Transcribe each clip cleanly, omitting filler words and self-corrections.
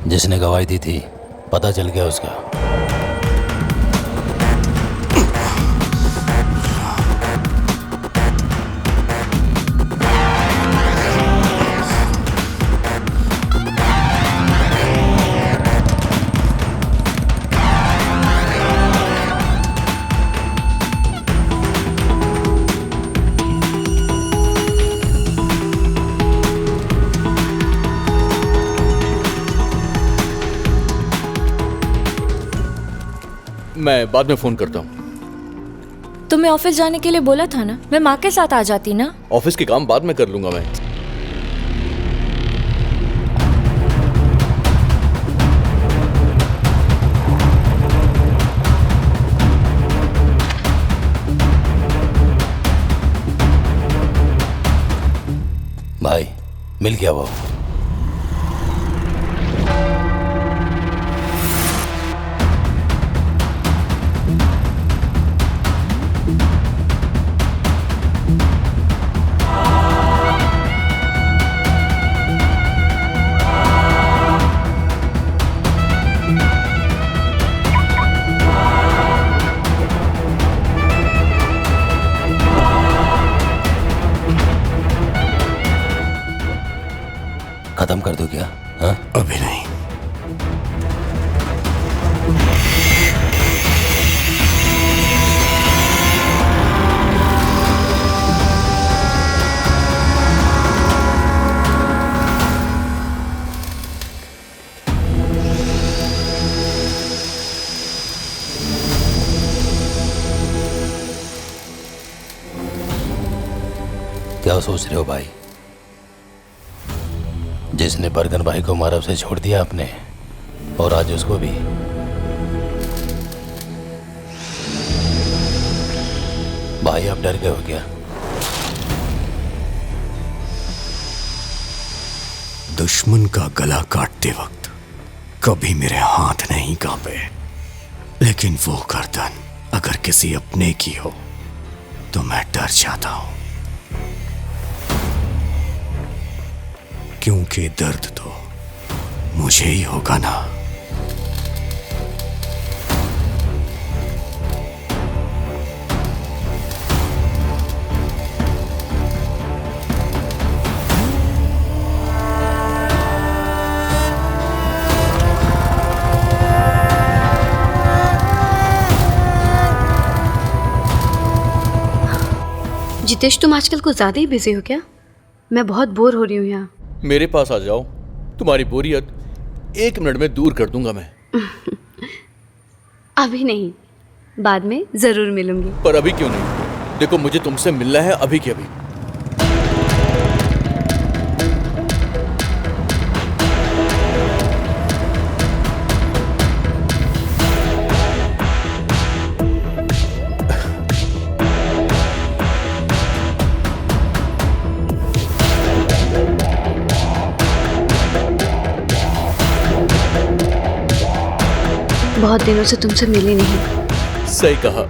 जिसने गवाही दी थी पता चल गया उसका। मैं बाद में फोन करता हूँ। तुम्हें ऑफिस जाने के लिए बोला था ना, मैं माँ के साथ आ जाती ना। ऑफिस के काम बाद में कर लूंगा मैं। भाई मिल गया वो। खत्म कर दो क्या? हाँ? अभी नहीं। क्या सोच रहे हो भाई? जिसने बर्गन भाई को मारा उसे छोड़ दिया आपने, और आज उसको भी। भाई आप डर गए हो क्या? दुश्मन का गला काटते वक्त कभी मेरे हाथ नहीं कांपे, लेकिन वो गर्दन अगर किसी अपने की हो तो मैं डर जाता हूं, क्योंकि दर्द तो मुझे ही होगा ना। जितेश, तुम आजकल कुछ ज्यादा ही बिजी हो क्या? मैं बहुत बोर हो रही हूँ यहाँ। मेरे पास आ जाओ, तुम्हारी बोरियत 1 मिनट में दूर कर दूंगा मैं। अभी नहीं, बाद में जरूर मिलूंगी। पर अभी क्यों नहीं? देखो मुझे तुमसे मिलना है अभी के अभी। बहुत दिनों से तुमसे मिली नहीं। सही कहा।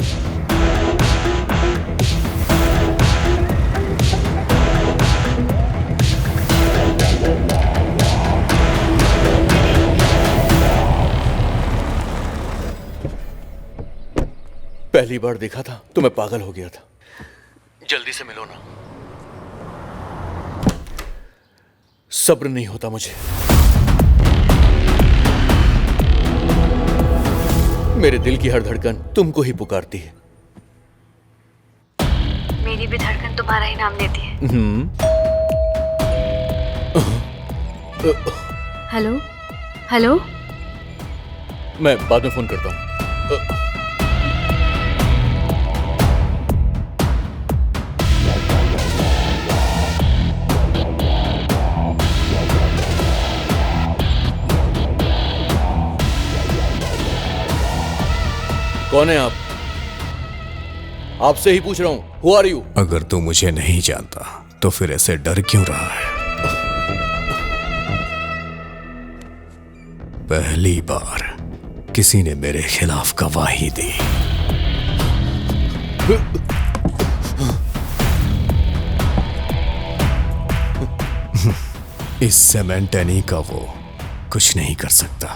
पहली बार देखा था तो मैं पागल हो गया था। जल्दी से मिलो ना। सब्र नहीं होता मुझे। मेरे दिल की हर धड़कन तुमको ही पुकारती है। मेरी भी धड़कन तुम्हारा ही नाम लेती है। Hello, hello. मैं बाद में फोन करता हूँ। कौन है आप? आपसे ही पूछ रहा हूं। Who are you? अगर तू मुझे नहीं जानता तो फिर ऐसे डर क्यों रहा है? पहली बार किसी ने मेरे खिलाफ गवाही दी। इस सेमेंटेनी का वो कुछ नहीं कर सकता।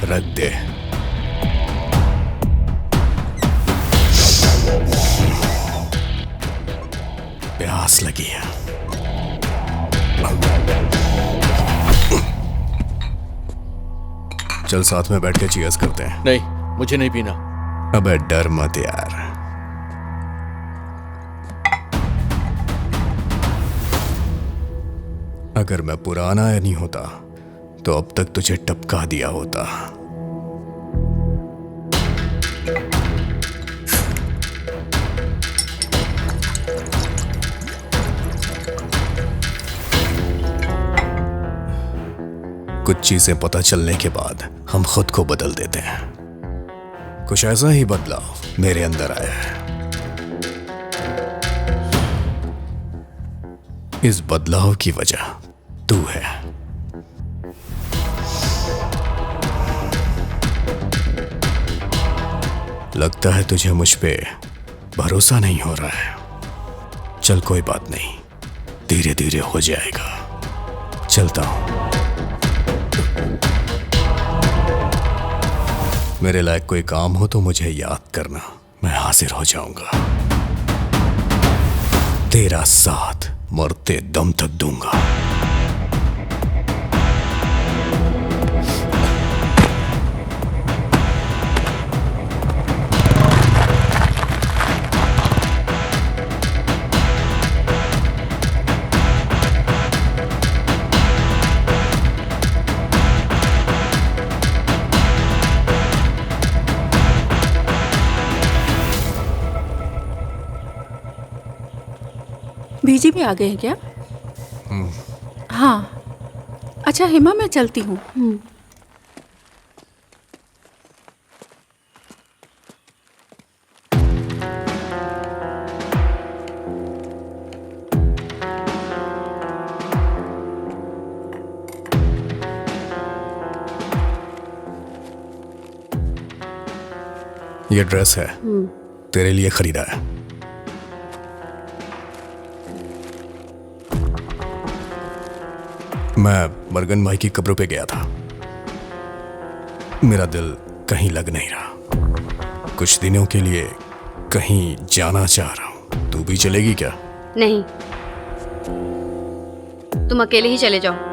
रख दे। प्यास लगी है। चल साथ में बैठ के चीयर्स करते हैं। नहीं, मुझे नहीं पीना। अबे डर मत यार। अगर मैं पुराना नहीं होता तो अब तक तुझे टपका दिया होता। कुछ चीजें पता चलने के बाद हम खुद को बदल देते हैं। कुछ ऐसा ही बदलाव मेरे अंदर आया है। इस बदलाव की वजह तू है। लगता है तुझे मुझ पे भरोसा नहीं हो रहा है। चल कोई बात नहीं, धीरे धीरे हो जाएगा। चलता हूं। मेरे लायक कोई काम हो तो मुझे याद करना, मैं हाजिर हो जाऊंगा। तेरा साथ मरते दम तक दूंगा। बीजी भी आ गए हैं क्या? हाँ। अच्छा हेमा, मैं चलती हूँ। ये ड्रेस है, तेरे लिए खरीदा है। मैं मरगन भाई की कब्रों पे गया था। मेरा दिल कहीं लग नहीं रहा। कुछ दिनों के लिए कहीं जाना चाह रहा हूं। तू भी चलेगी क्या? नहीं, तुम अकेले ही चले जाओ।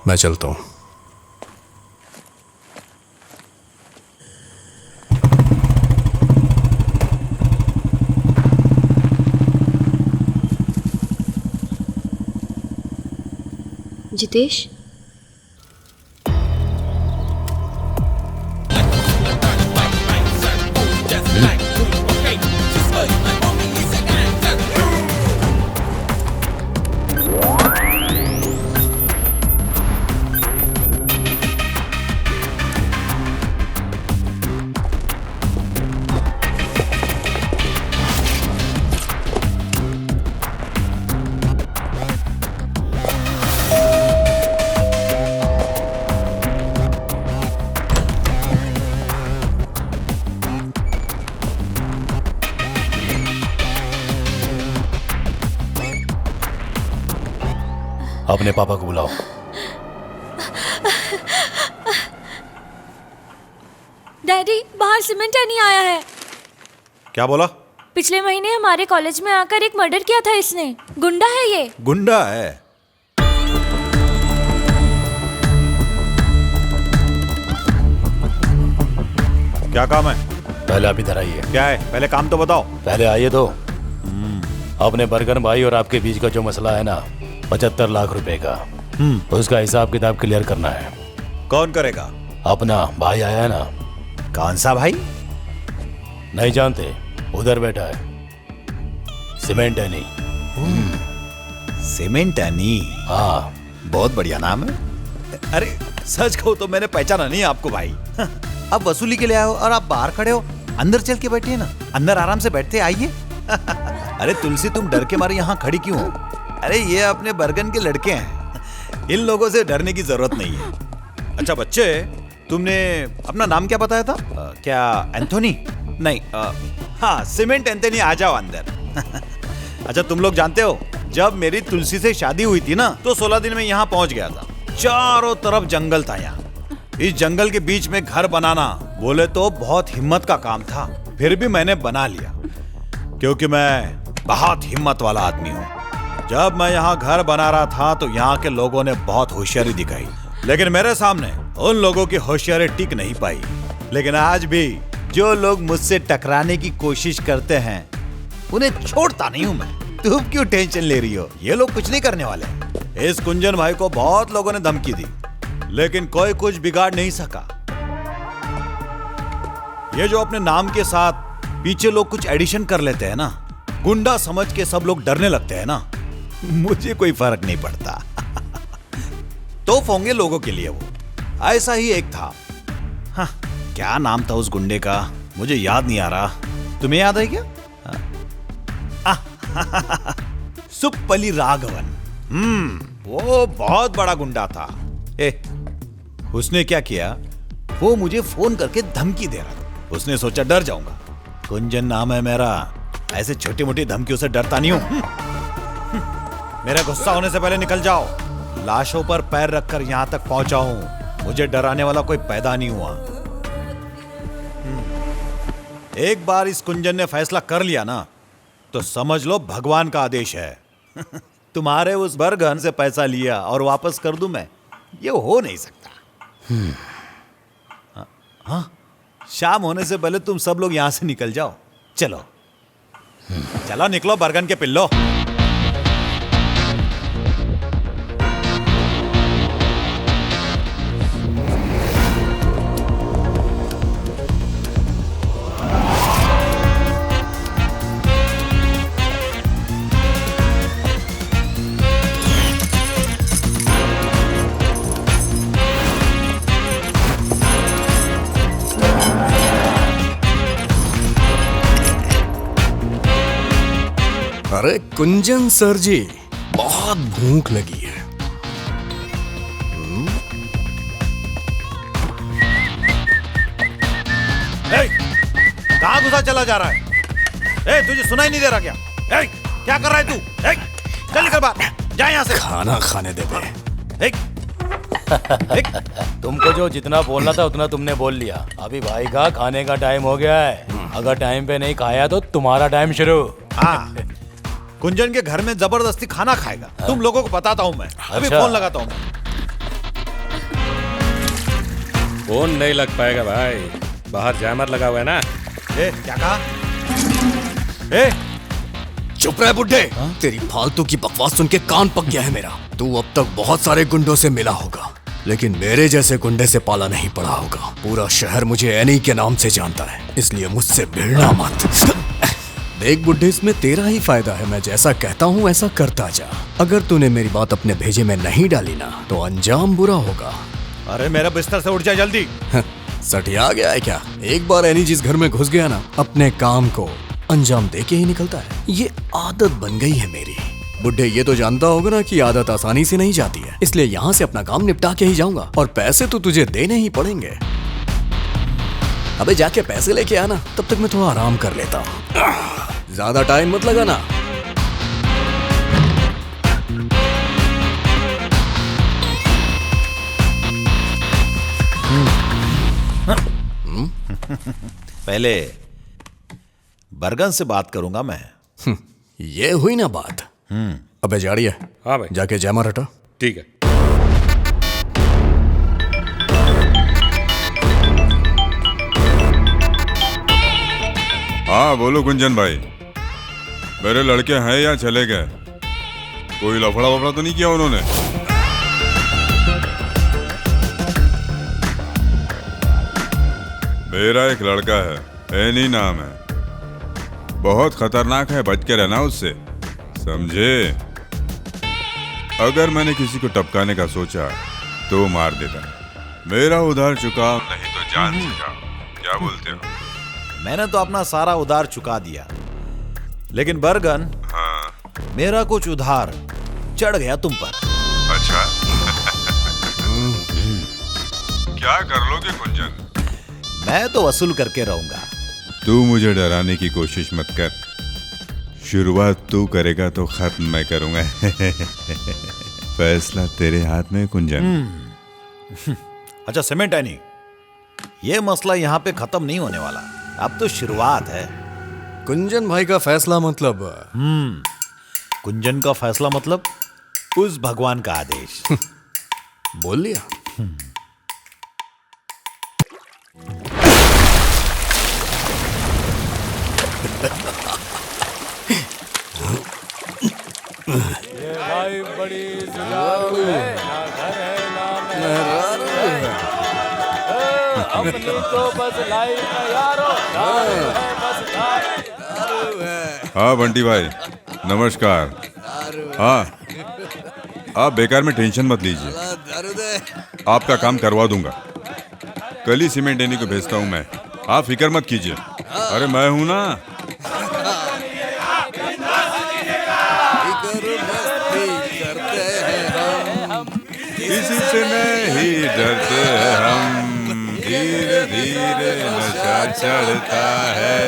मैं चलता हूं। जितेश, अपने पापा को बुलाओ। डैडी, बाहर सीमेंट नहीं आया है। क्या बोला? पिछले महीने हमारे कॉलेज में आकर एक मर्डर किया था इसने। गुंडा है ये। गुंडा है? क्या काम है? पहले आप इधर आइए। क्या है? पहले काम तो बताओ। पहले आइए तो। अपने बर्गन भाई और आपके बीच का जो मसला है ना, 75 लाख रुपए का, उसका हिसाब किताब क्लियर करना है। कौन करेगा? अपना भाई आया है ना। कौन सा भाई? नहीं जानते? उधर बैठा है, सीमेंट है नहीं। Cement any? हाँ, बहुत बढ़िया नाम है। अरे सच कहूं तो मैंने पहचाना नहीं आपको भाई। अब वसूली के लिए आए हो और आप बाहर खड़े हो। अंदर चल के बैठे ना, अंदर आराम से बैठते, आइए। अरे तुलसी, तुम डर के मारे यहाँ खड़ी क्यों हो? अरे ये अपने बर्गन के लड़के हैं, इन लोगों से डरने की जरूरत नहीं है। अच्छा बच्चे, तुमने अपना नाम क्या बताया था? क्या एंथोनी? नहीं, हाँ सीमेंट एंथोनी, आ जाओ अंदर। अच्छा तुम लोग जानते हो, जब मेरी तुलसी से शादी हुई थी ना, तो 16 दिन में यहाँ पहुंच गया था। चारों तरफ जंगल था यहाँ। इस जंगल के बीच में घर बनाना बोले तो बहुत हिम्मत का काम था, फिर भी मैंने बना लिया, क्योंकि मैं बहुत हिम्मत वाला आदमी हूँ। जब मैं यहाँ घर बना रहा था तो यहाँ के लोगों ने बहुत होशियारी दिखाई, लेकिन मेरे सामने उन लोगों की होशियारी टिक नहीं पाई। लेकिन आज भी जो लोग मुझसे टकराने की कोशिश करते हैं, उन्हें छोड़ता नहीं हूं मैं। तुम क्यों टेंशन ले रही हो? ये लोग कुछ नहीं करने वाले। इस कुंजन भाई को बहुत लोगों ने धमकी दी, लेकिन कोई कुछ बिगाड़ नहीं सका। ये जो अपने नाम के साथ पीछे लोग कुछ एडिशन कर लेते हैं ना, गुंडा समझ के सब लोग डरने लगते हैं ना, मुझे कोई फर्क नहीं पड़ता। तोप होंगे लोगों के लिए वो। ऐसा ही एक था। हाँ, क्या नाम था उस गुंडे का, मुझे याद नहीं आ रहा। तुम्हें याद है क्या? सुप्पली राघवन। वो बहुत बड़ा गुंडा था। उसने क्या किया, वो मुझे फोन करके धमकी दे रहा था। उसने सोचा डर जाऊंगा, कुंजन नाम है मेरा, ऐसे छोटी मोटी धमकियों से डरता नहीं हूं। मेरा गुस्सा होने से पहले निकल जाओ। लाशों पर पैर रखकर यहां तक पहुंचा हूं, मुझे डराने वाला कोई पैदा नहीं हुआ। एक बार इस कुंजन ने फैसला कर लिया ना, तो समझ लो भगवान का आदेश है। तुम्हारे उस बर्गन से पैसा लिया और वापस कर दूं मैं, ये हो नहीं सकता। हाँ, शाम होने से पहले तुम सब लोग यहां से निकल जाओ। चलो चलो निकलो बर्गन के पिल्लो। अरे कुंजन सर जी, बहुत भूख लगी है। कहां घुसा चला जा रहा है? तुझे सुनाई नहीं दे रहा क्या? क्या कर रहा है तू? चल निकल बाहर, जा यहां से। खाना खाने दे बे। तुमको जो जितना बोलना था उतना तुमने बोल लिया। अभी भाई का खाने का टाइम हो गया है। अगर टाइम पे नहीं खाया तो तुम्हारा टाइम शुरू। हाँ, कुंजन के घर में जबरदस्ती खाना खाएगा। तुम लोगों को बताता हूं मैं। अभी फोन लगाता हूं मैं। फोन नहीं लग पाएगा भाई, बाहर जैमर लगा हुआ है ना। क्या कहा? चुप रहे बुड्ढे। तेरी फालतू की बकवास सुन के कान पक गया है मेरा। तू अब तक बहुत सारे गुंडों से मिला होगा, लेकिन मेरे जैसे गुंडे से पाला नहीं पड़ा होगा। पूरा शहर मुझे एनी के नाम से जानता है, इसलिए मुझसे भिड़ना मत। देख बुड्ढे, इसमें तेरा ही फायदा है। मैं जैसा कहता हूँ ऐसा करता जा। अगर तूने मेरी बात अपने भेजे में नहीं डाली ना, तो अंजाम बुरा होगा। अरे मेरा बिस्तर से उठ जा जल्दी। सटिया गया है क्या? एक बार एनी जिस घर में घुस गया ना, अपने काम को अंजाम दे के ही निकलता है। ये आदत बन गई है मेरी। बुड्ढे, ये तो जानता होगा ना कि आदत आसानी से नहीं जाती है, इसलिए यहाँ से अपना काम निपटा के ही जाऊंगा। और पैसे तो तुझे देने ही पड़ेंगे। अबे जाके पैसे लेके आना, तब तक मैं थोड़ा आराम कर लेता हूँ। ज्यादा टाइम मत लगाना। पहले बर्गन से बात करूंगा मैं। ये हुई ना बात। अबे जाड़िए, हाँ भाई, जाके जैमर हटा। ठीक है। हाँ बोलो कुंजन भाई, मेरे लड़के हैं या चले गए? कोई लफड़ा वफड़ा तो नहीं किया उन्होंने? मेरा एक लड़का है, एनी नाम है, बहुत खतरनाक है, बच के रहना उससे, समझे? अगर मैंने किसी को टपकाने का सोचा तो मार देता। मेरा उधार चुकाओ नहीं तो जान से जाओ। क्या बोलते हो? मैंने तो अपना सारा उधार चुका दिया, लेकिन बर्गन, हाँ। मेरा कुछ उधार चढ़ गया तुम पर। अच्छा। क्या कर लोगे कुंजन? मैं तो वसूल करके रहूंगा। तू मुझे डराने की कोशिश मत कर, शुरुआत तू करेगा तो खत्म मैं करूंगा। फैसला तेरे हाथ में कुंजन। अच्छा सीमेंट एनी, ये मसला यहाँ पे खत्म नहीं होने वाला, अब तो शुरुआत है। कुंजन भाई का फैसला मतलब? कुंजन का फैसला मतलब उस भगवान का आदेश। बोल लिया। ये भाई बड़ी जुगाड़ू है, ना घर है ना मेहरारू है। अपनी तो बस लाइफ है यारो, दारू है बस दारू है। हाँ बंटी भाई नमस्कार। हाँ आप बेकार में टेंशन मत लीजिए, आपका काम करवा दूंगा। कल ही सीमेंट देने को भेजता हूँ मैं, आप फिक्र मत कीजिए। अरे मैं हूं ना। किसी से नहीं डरते हैं हम, धीरे धीरे नशा चढ़ता है,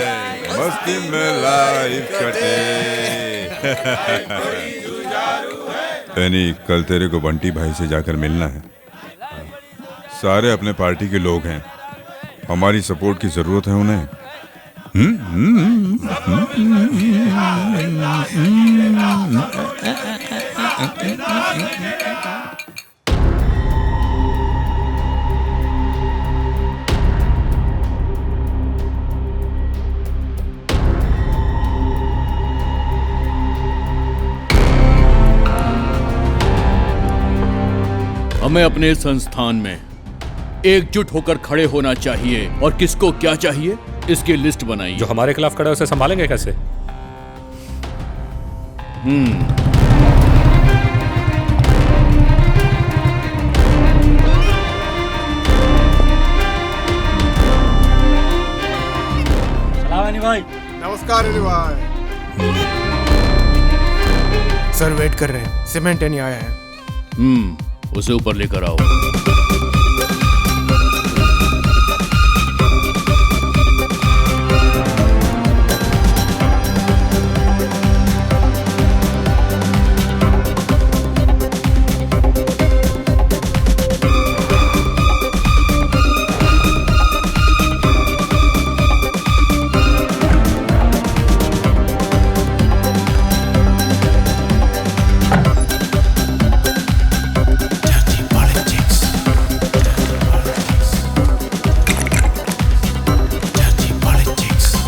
मस्ती में लाइफ कटे। यानी कल तेरे को बंटी भाई से जाकर मिलना है। सारे अपने पार्टी के लोग हैं, हमारी सपोर्ट की जरूरत है उन्हें। हमें अपने संस्थान में एकजुट होकर खड़े होना चाहिए और किसको क्या चाहिए इसकी लिस्ट बनाइए। जो हमारे खिलाफ खड़े उसे संभालेंगे कैसे? भाई नमस्कार अली भाई। सर वेट कर रहे हैं, सीमेंट नहीं आया है। उसे ऊपर लेकर आओ।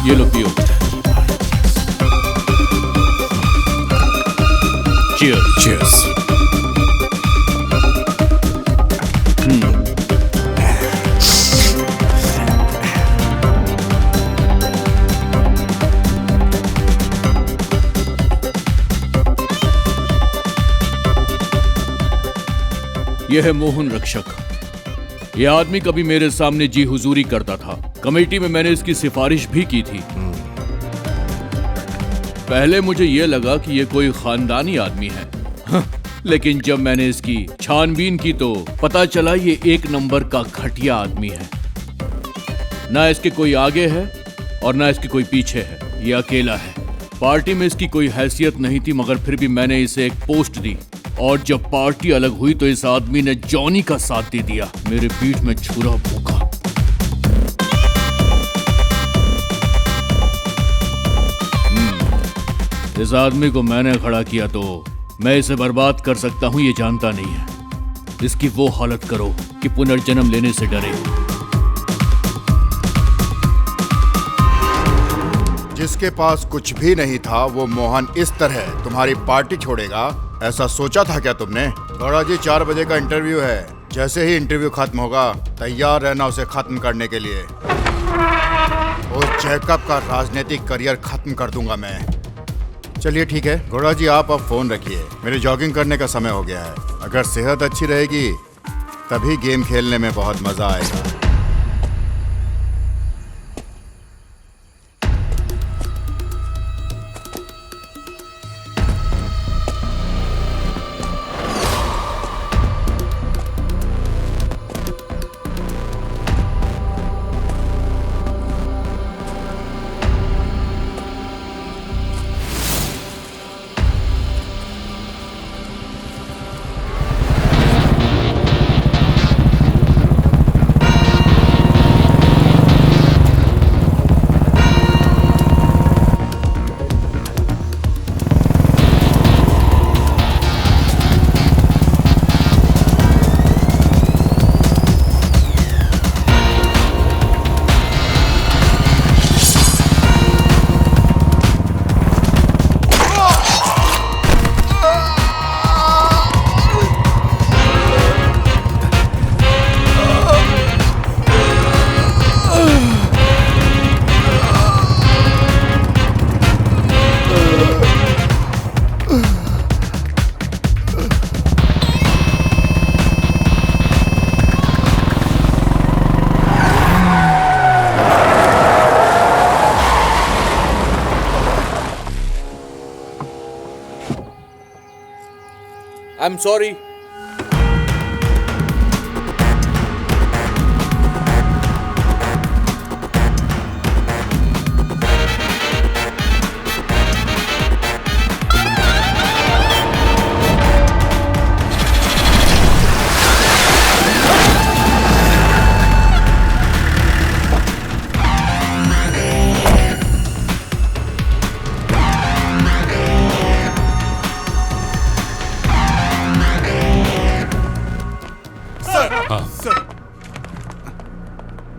ये लो पियो। Cheers. Cheers. यह है मोहन रक्षक। यह आदमी कभी मेरे सामने जी हुजूरी करता था। कमेटी में मैंने इसकी सिफारिश भी की थी। पहले मुझे यह लगा कि यह कोई खानदानी आदमी है, लेकिन जब मैंने इसकी छानबीन की तो पता चला ये एक नंबर का घटिया आदमी है। ना इसके कोई आगे है और ना इसके कोई पीछे है, ये अकेला है। पार्टी में इसकी कोई हैसियत नहीं थी, मगर फिर भी मैंने इसे एक पोस्ट दी और जब पार्टी अलग हुई तो इस आदमी ने जॉनी का साथ दे दिया। मेरे पीठ में छुरा भूखा। इस आदमी को मैंने खड़ा किया तो मैं इसे बर्बाद कर सकता हूं, ये जानता नहीं है। इसकी वो हालत करो कि पुनर्जन्म लेने से डरे। जिसके पास कुछ भी नहीं था वो मोहन इस तरह तुम्हारी पार्टी छोड़ेगा, ऐसा सोचा था क्या तुमने? गौड़ा जी 4 बजे का इंटरव्यू है। जैसे ही इंटरव्यू खत्म होगा तैयार रहना उसे खत्म करने के लिए। उस जैकब का राजनीतिक करियर खत्म कर दूंगा मैं। चलिए ठीक है गौड़ा जी, आप अब फोन रखिए, मेरे जॉगिंग करने का समय हो गया है। अगर सेहत अच्छी रहेगी तभी गेम खेलने में बहुत मजा आएगा। I'm sorry.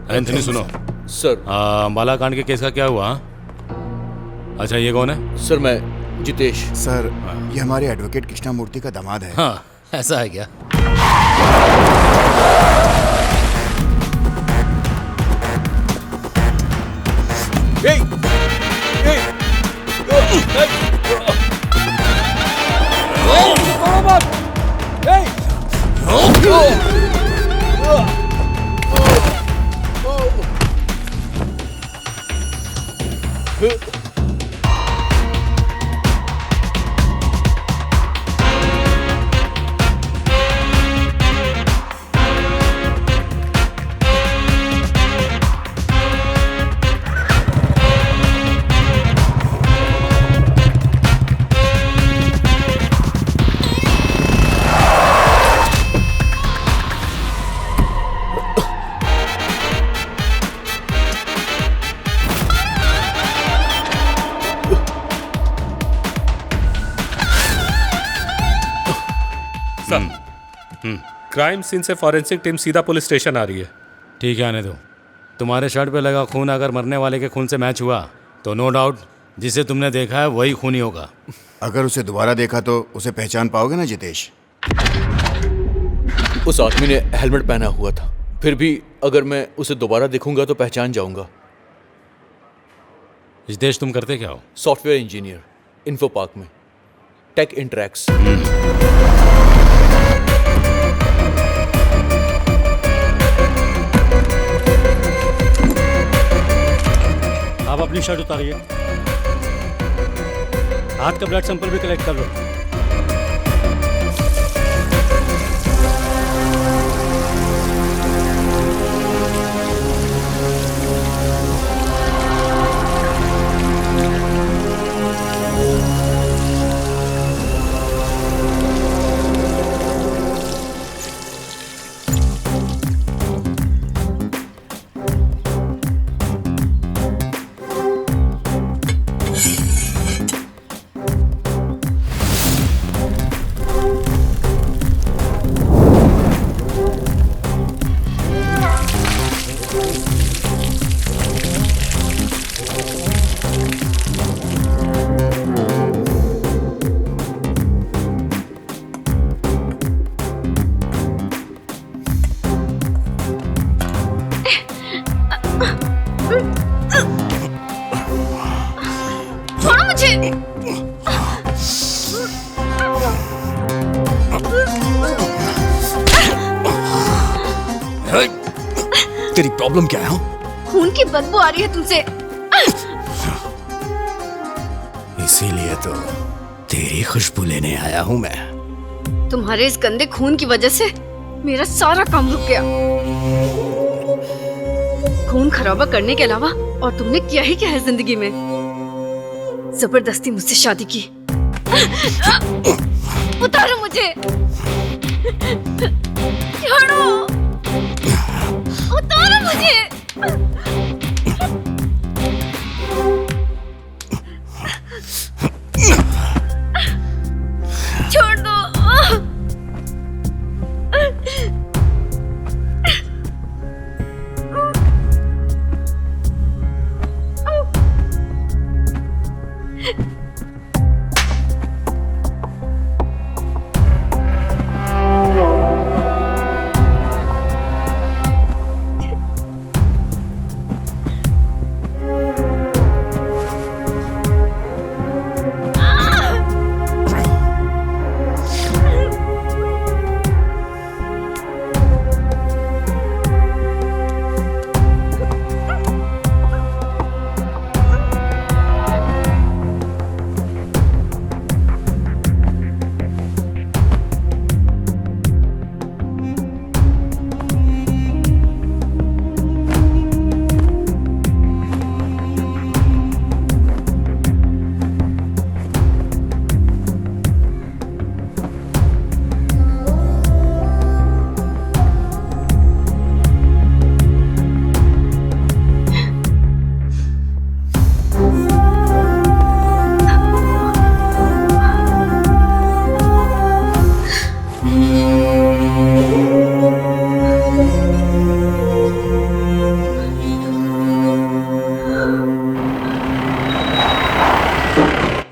एंथनी सुनो सर। अंबाला कांड के केस का क्या हुआ? अच्छा ये कौन है? सर मैं जितेश। सर ये हमारे एडवोकेट कृष्णामूर्ति का दामाद है। हाँ ऐसा है क्या? क्राइम सीन से फॉरेंसिक टीम सीधा पुलिस स्टेशन आ रही है। ठीक है आने दो। तुम्हारे शर्ट पे लगा खून अगर मरने वाले के खून से मैच हुआ तो नो डाउट जिसे तुमने देखा है वही खूनी होगा। अगर उसे दोबारा देखा तो उसे पहचान पाओगे ना जितेश? उस आदमी ने हेलमेट पहना हुआ था, फिर भी अगर मैं उसे दोबारा देखूंगा तो पहचान जाऊंगा। जितेश तुम करते क्या हो? सॉफ्टवेयर इंजीनियर, इन्फो पार्क में, टेक इंटरैक्स। आप अपनी शर्ट उतारिए, हाथ का ब्लड सैंपल भी कलेक्ट कर लो। तेरी प्रॉब्लम क्या है? खून की बदबू आ रही है तुमसे। इसीलिए तो तेरी खुशबू लेने आया हूं मैं। तुम्हारे इस गंदे खून की वजह से मेरा सारा काम रुक गया। खून खराबा करने के अलावा और तुमने किया ही क्या है जिंदगी में? जबरदस्ती मुझसे शादी की। उतारो मुझे, छोड़ो, उतारो मुझे। छोड़ दो।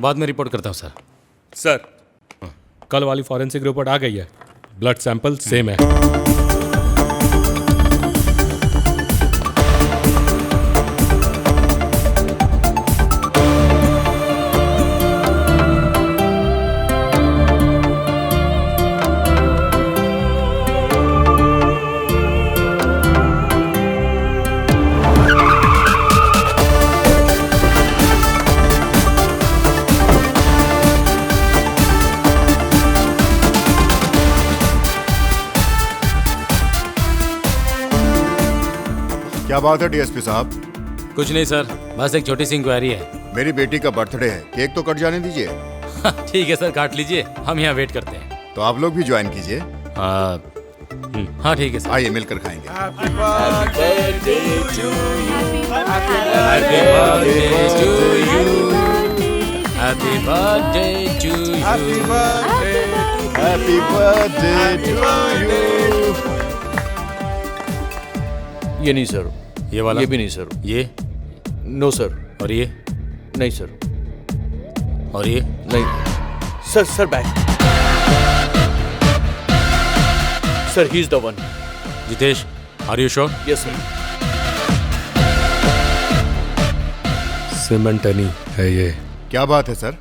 बाद में रिपोर्ट करता हूँ सर। सर कल वाली फॉरेंसिक रिपोर्ट आ गई है, ब्लड सैंपल सेम है। क्या बात है डीएसपी साहब? कुछ नहीं सर, बस एक छोटी सी इंक्वायरी है। मेरी बेटी का बर्थडे है, केक तो कट जाने दीजिए। ठीक है सर, काट लीजिए, हम यहाँ वेट करते हैं। तो आप लोग भी ज्वाइन कीजिए। हाँ ठीक है सर। आइए मिलकर खाएंगे। ये नहीं सर, ये वाला, ये भी नहीं सर, ये नो सर, और ये नहीं सर, और ये नहीं sir. Sir back, sir he is the one. Jitesh, are you sure? Yes sir. सिमेंटनी है ये। क्या बात है सर?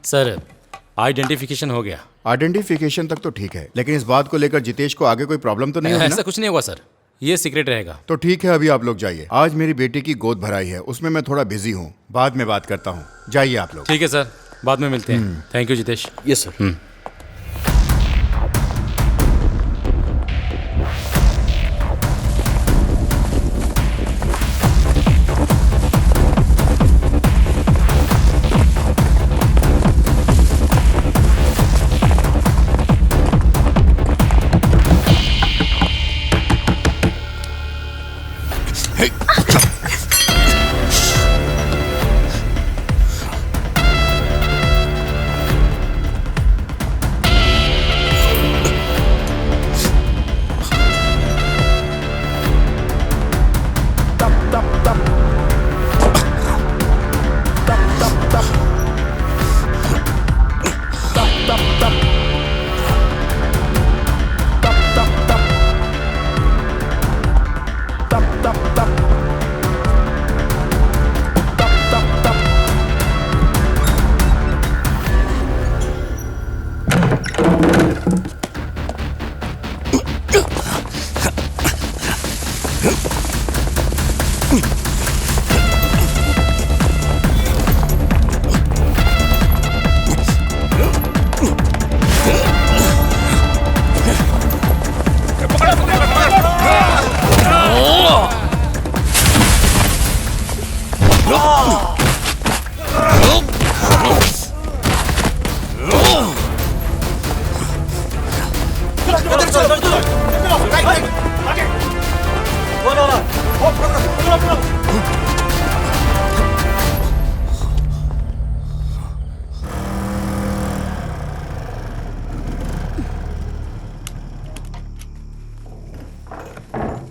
सर आइडेंटिफिकेशन हो गया। आइडेंटिफिकेशन तक तो ठीक है, लेकिन इस बात को लेकर जितेश को आगे कोई प्रॉब्लम तो नहीं होगी ना? ऐसा कुछ नहीं हुआ सर, ये सीक्रेट रहेगा। तो ठीक है, अभी आप लोग जाइए। आज मेरी बेटी की गोद भराई है, उसमें मैं थोड़ा बिजी हूँ, बाद में बात करता हूँ। जाइए आप लोग। ठीक है सर, बाद में मिलते हैं। Thank you Jitesh. Yes sir.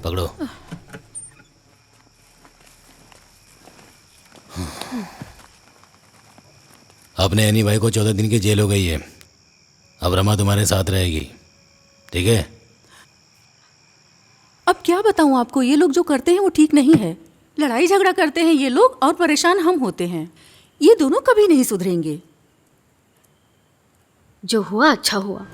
पकड़ो। अपने एनी भाई को 14 दिन की जेल हो गई है। अब रमा तुम्हारे साथ रहेगी, ठीक है? अब क्या बताऊं आपको, ये लोग जो करते हैं वो ठीक नहीं है। लड़ाई झगड़ा करते हैं ये लोग और परेशान हम होते हैं। ये दोनों कभी नहीं सुधरेंगे। जो हुआ अच्छा हुआ।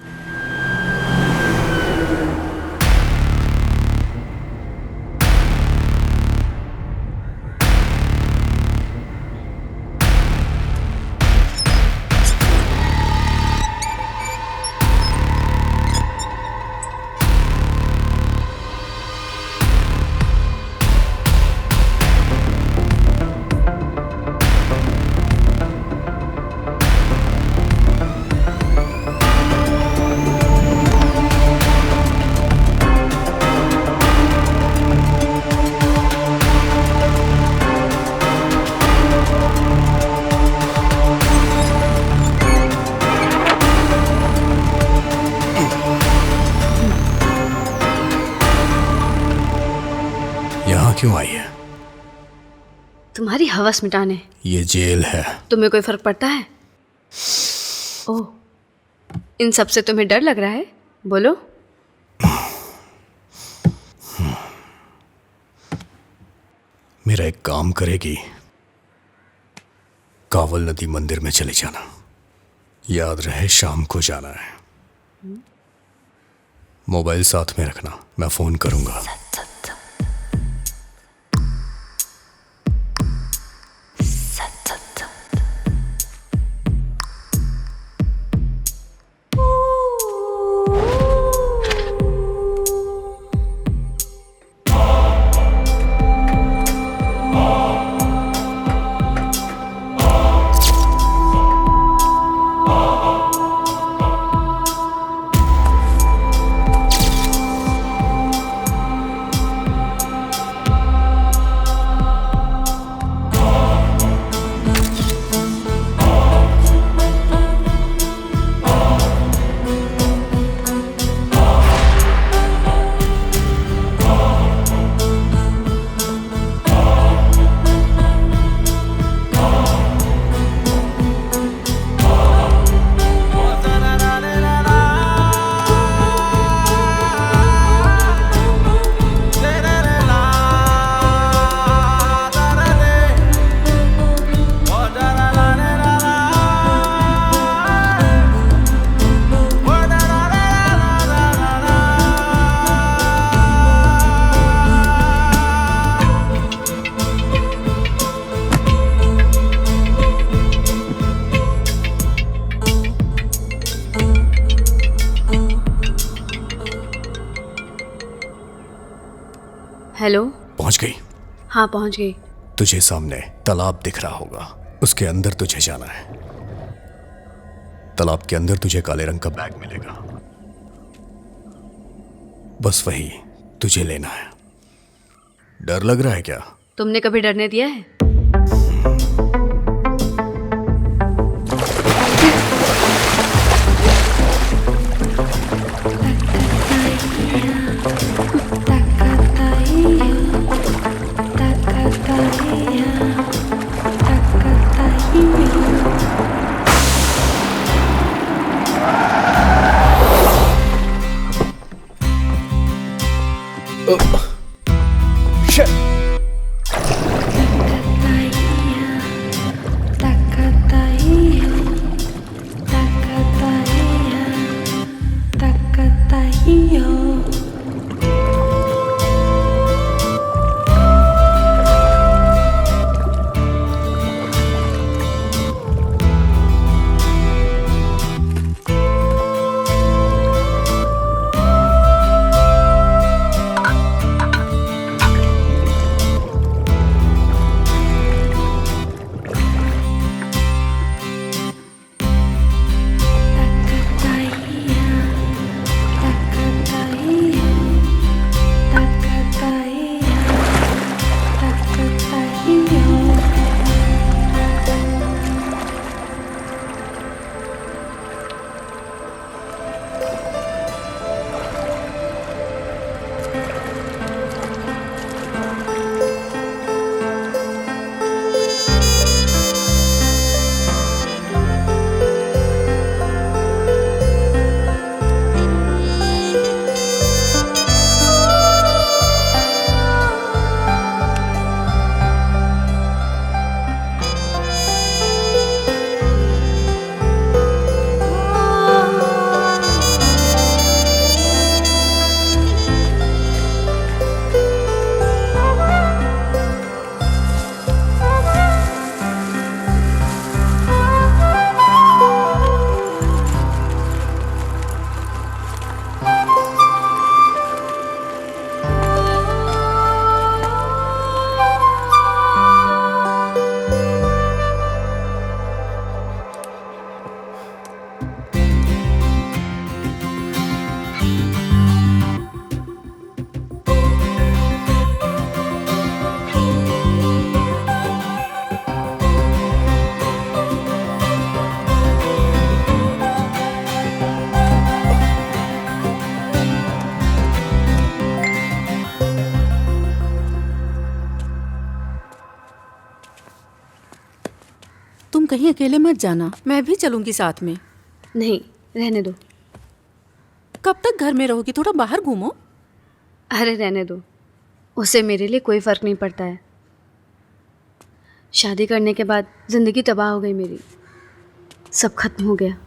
क्यों आई है? तुम्हारी हवस मिटाने। ये जेल है। तुम्हें कोई फर्क पड़ता है? ओह, इन सब से तुम्हें डर लग रहा है? बोलो। मेरा एक काम करेगी, कावल नदी मंदिर में चले जाना। याद रहे शाम को जाना है। मोबाइल साथ में रखना, मैं फोन करूंगा। हेलो। पहुंच गई? हाँ पहुंच गई। तुझे सामने तालाब दिख रहा होगा, उसके अंदर तुझे जाना है। तालाब के अंदर तुझे काले रंग का बैग मिलेगा, बस वही तुझे लेना है। डर लग रहा है क्या? तुमने कभी डरने दिया है? कहीं अकेले मत जाना, मैं भी चलूंगी साथ में। नहीं, रहने दो। कब तक घर में रहोगी? थोड़ा बाहर घूमो। अरे रहने दो, उससे मेरे लिए कोई फर्क नहीं पड़ता है। शादी करने के बाद जिंदगी तबाह हो गई मेरी, सब खत्म हो गया।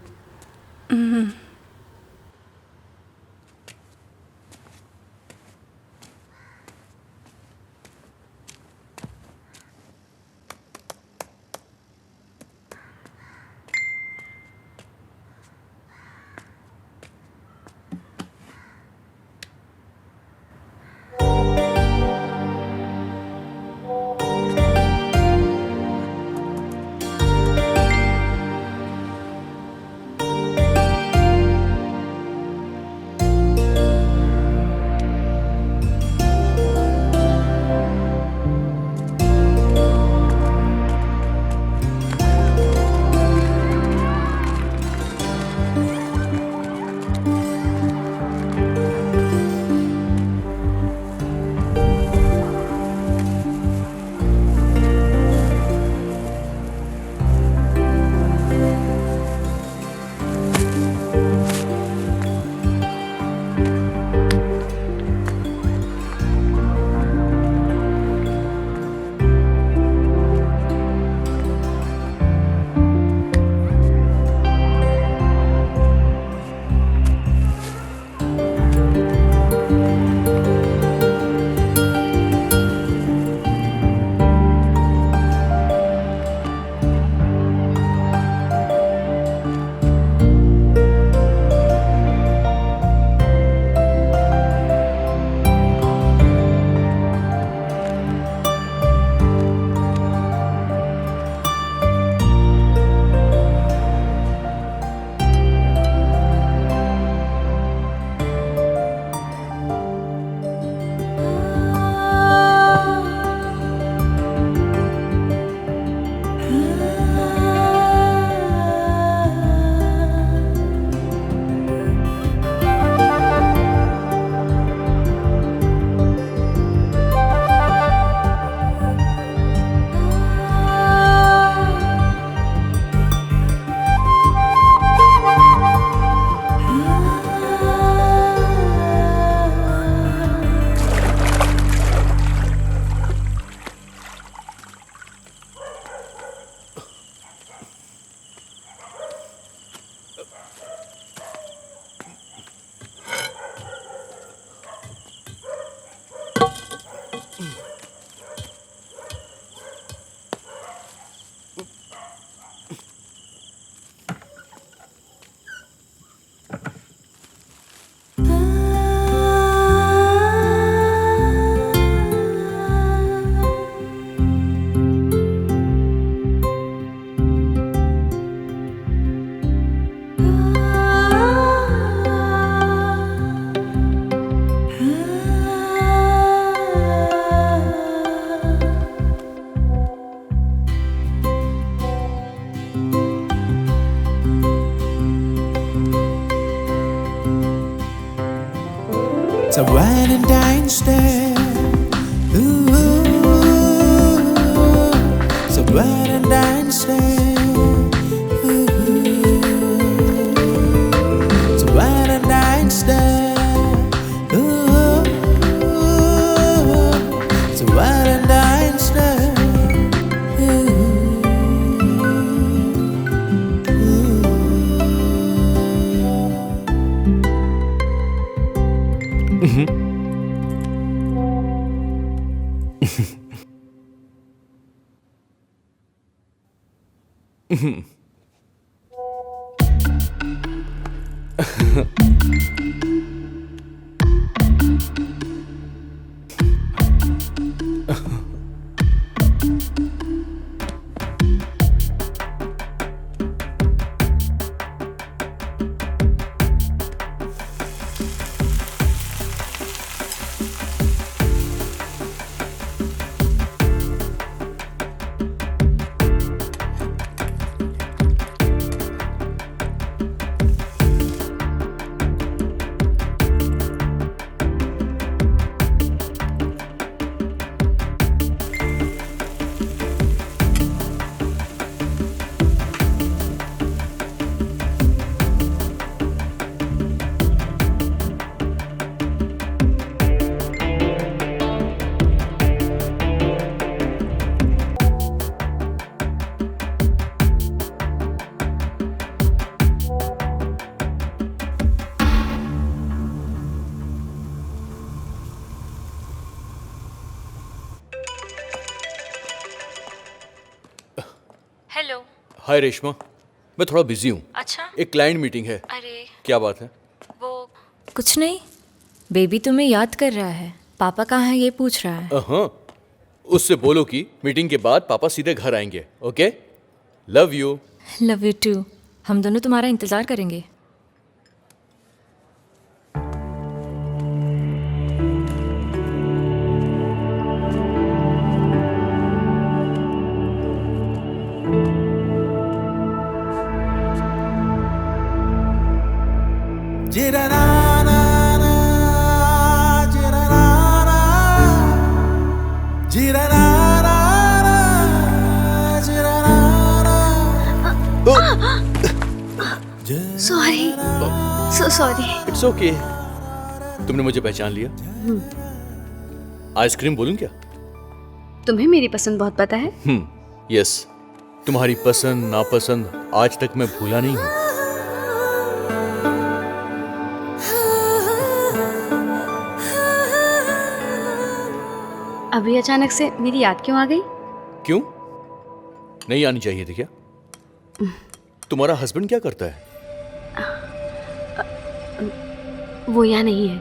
It's a Valentine's Day. Ooh, it's a Valentine's Day. Ooh, it's a Valentine's Day. Ooh, it's a Valentine's Day. हाय रेशमा, मैं थोड़ा बिजी हूँ। अच्छा। एक क्लाइंट मीटिंग है। अरे क्या बात है? वो कुछ नहीं, बेबी तुम्हें याद कर रहा है। पापा कहाँ है ये पूछ रहा है। हाँ, उससे बोलो कि मीटिंग के बाद पापा सीधे घर आएंगे। Okay, love you. Love you too. हम दोनों तुम्हारा इंतजार करेंगे। Sorry, so sorry. It's okay. तुमने मुझे पहचान लिया। आइसक्रीम बोलूं क्या? तुम्हें मेरी पसंद बहुत पता है। यस, तुम्हारी पसंद नापसंद आज तक मैं भूला नहीं हूँ। अभी अचानक से मेरी याद क्यों आ गई? क्यों? नहीं आनी चाहिए थी क्या? तुम्हारा हस्बैंड क्या करता है? वो यहाँ नहीं है।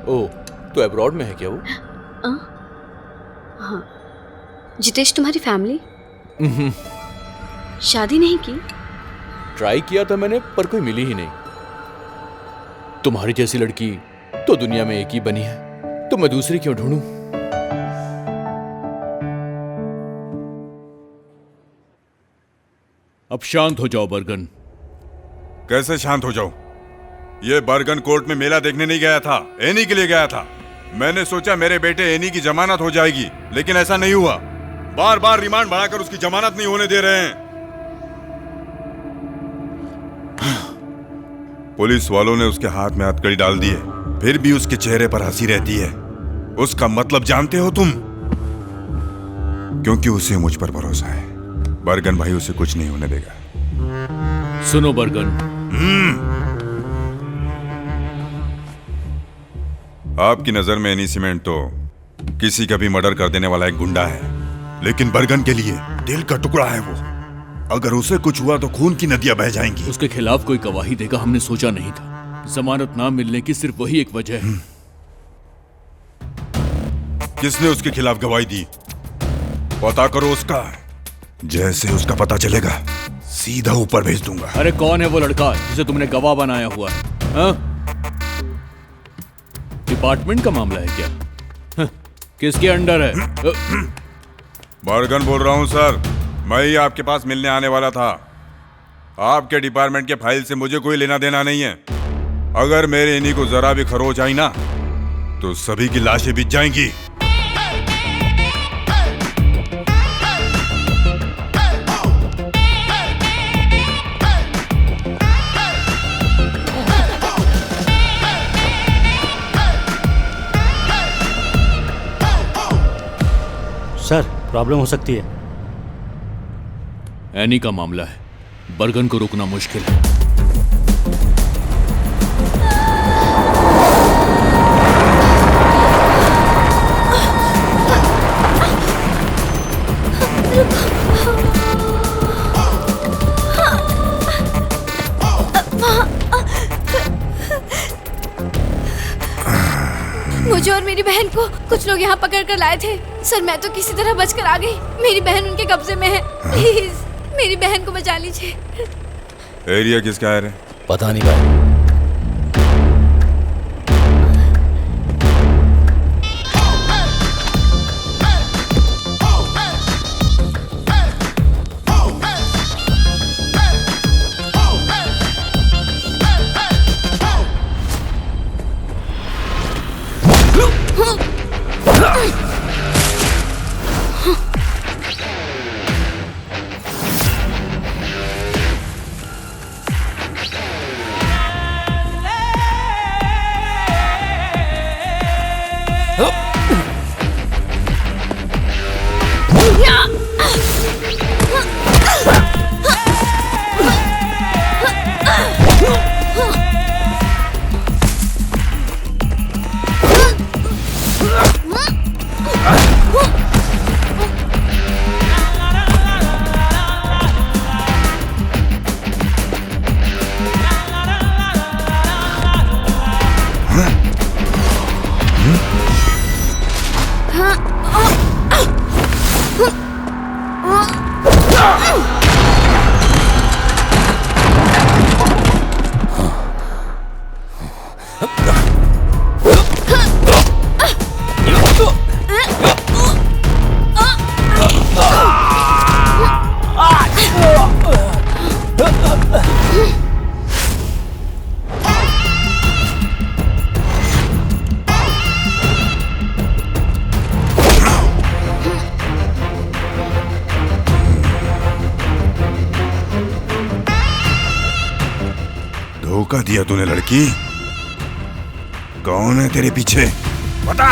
ओह, तो अब्रॉड में है क्या वो? हाँ। जितेश, तुम्हारी फैमिली शादी नहीं की? ट्राई किया था मैंने, पर कोई मिली ही नहीं। तुम्हारी जैसी लड़की तो दुनिया में एक ही बनी है, तो मैं दूसरी क्यों ढूंढूं? अब शांत हो जाओ बर्गन। कैसे शांत हो जाऊं? ये बर्गन कोर्ट में मेला देखने नहीं गया था, एनी के लिए गया था। मैंने सोचा मेरे बेटे एनी की जमानत हो जाएगी, लेकिन ऐसा नहीं हुआ। बार बार रिमांड बढ़ाकर उसकी जमानत नहीं होने दे रहे हैं। पुलिस वालों ने उसके हाथ में हथकड़ी डाल दी है, फिर भी उसके चेहरे पर हंसी रहती है। उसका मतलब जानते हो तुम? क्योंकि उसे मुझ पर भरोसा है। बर्गन भाई उसे कुछ नहीं होने देगा। सुनो बर्गन, आपकी नजर में एनी सीमेंट तो किसी का भी मर्डर कर देने वाला एक गुंडा है, लेकिन बर्गन के लिए दिल का टुकड़ा है वो। अगर उसे कुछ हुआ तो खून की नदियां बह जाएंगी। उसके खिलाफ कोई गवाही देगा हमने सोचा नहीं था। जमानत ना मिलने की सिर्फ वही एक वजह है। किसने उसके खिलाफ गवाही दी? पता करो उसका। जैसे उसका पता चलेगा सीधा ऊपर भेज दूंगा। अरे कौन है वो लड़का जिसे तुमने गवाह बनाया हुआ है? हाँ? डिपार्टमेंट का मामला है क्या? हाँ, किसके अंडर है? बर्गन बोल रहा हूं सर, मैं ही आपके पास मिलने आने वाला था। आपके डिपार्टमेंट के फाइल से मुझे कोई लेना देना नहीं है। अगर मेरे इन्हीं को जरा भी खरोच आई ना तो सभी की लाशें बिछ जाएंगी। सर, प्रॉब्लम हो सकती है। एनी का मामला है, बर्गन को रोकना मुश्किल है। मुझे और मेरी बहन को कुछ लोग यहाँ पकड़ कर लाए थे। सर, मैं तो किसी तरह बचकर आ गई। मेरी बहन उनके कब्जे में है। प्लीज मेरी बहन को बचा लीजिए। एरिया किसका है रे? पता नहीं भाई। धोखा दिया तूने लड़की। कौन है तेरे पीछे बता।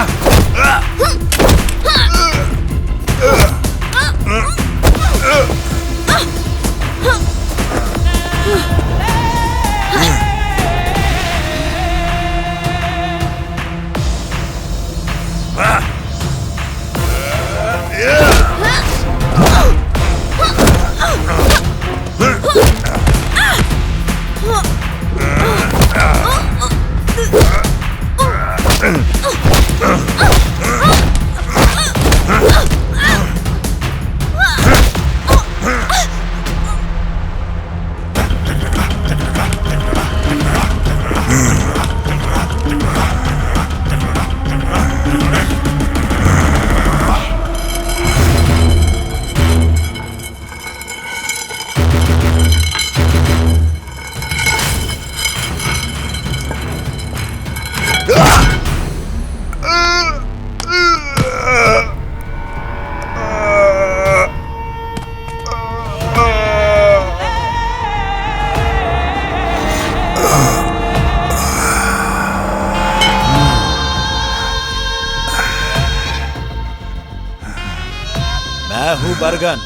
मैं हूं बरगन,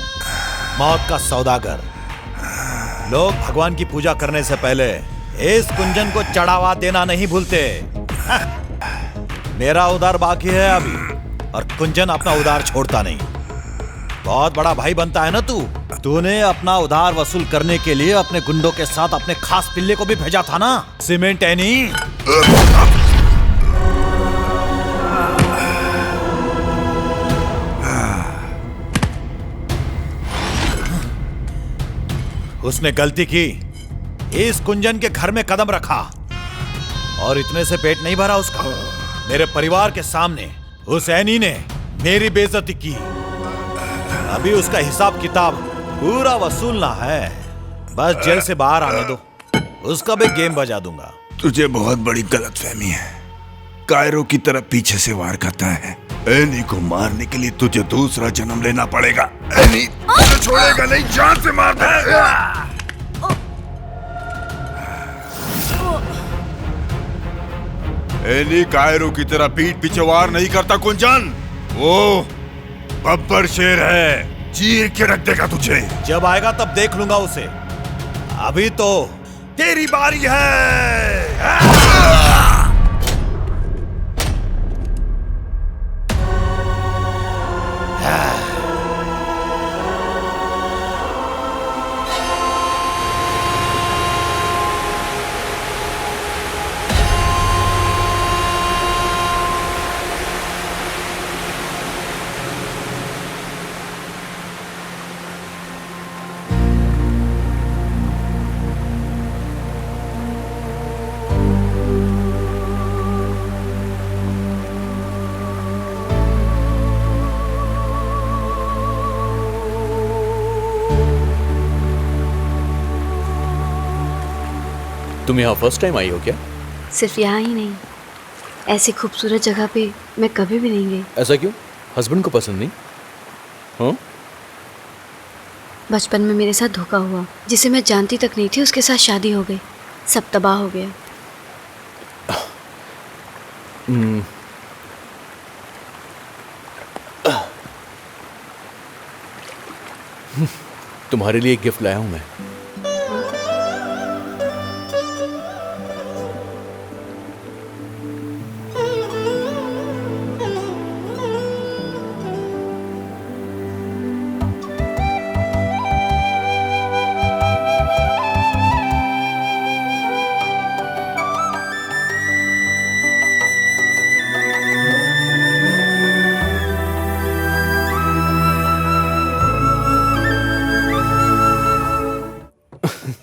मौत का सौदागर। लोग भगवान की पूजा करने से पहले इस कुंजन को चढ़ावा देना नहीं भूलते। मेरा उधार बाकी है अभी, और कुंजन अपना उधार छोड़ता नहीं। बहुत बड़ा भाई बनता है ना तू। तूने अपना उधार वसूल करने के लिए अपने गुंडों के साथ अपने खास पिल्ले को भी भेजा था ना, सीमेंट एनी। उसने गलती की, इस कुंजन के घर में कदम रखा, और इतने से पेट नहीं भरा उसका। मेरे परिवार के सामने उस एनी ने मेरी बेइज्जती की। अभी उसका हिसाब किताब पूरा वसूलना है। बस जेल से बाहर आने दो, उसका भी गेम बजा दूंगा। तुझे बहुत बड़ी गलतफहमी है। कायरो की तरफ पीछे से वार करता है। एनी को मारने के लिए तुझे दूसरा जन्म लेना पड़ेगा। एनी तुझे छोड़ेगा नहीं, जान से मार दे। एनी कायरो की तरह पीठ पीछे वार नहीं करता कुंजन। वो बब्बर शेर है, चीर के रख देगा तुझे। जब आएगा तब देख लूंगा उसे। अभी तो तेरी बारी है। तुम यहाँ फर्स्ट टाइम आई हो क्या? सिर्फ यहाँ ही नहीं, ऐसी खूबसूरत जगह पे मैं कभी भी नहीं गई। ऐसा क्यों? हस्बैंड को पसंद नहीं? हाँ? बचपन में मेरे साथ धोखा हुआ, जिसे मैं जानती तक नहीं थी, उसके साथ शादी हो गई। सब तबाह हो गया। तुम्हारे लिए एक गिफ्ट लाया हूं मैं।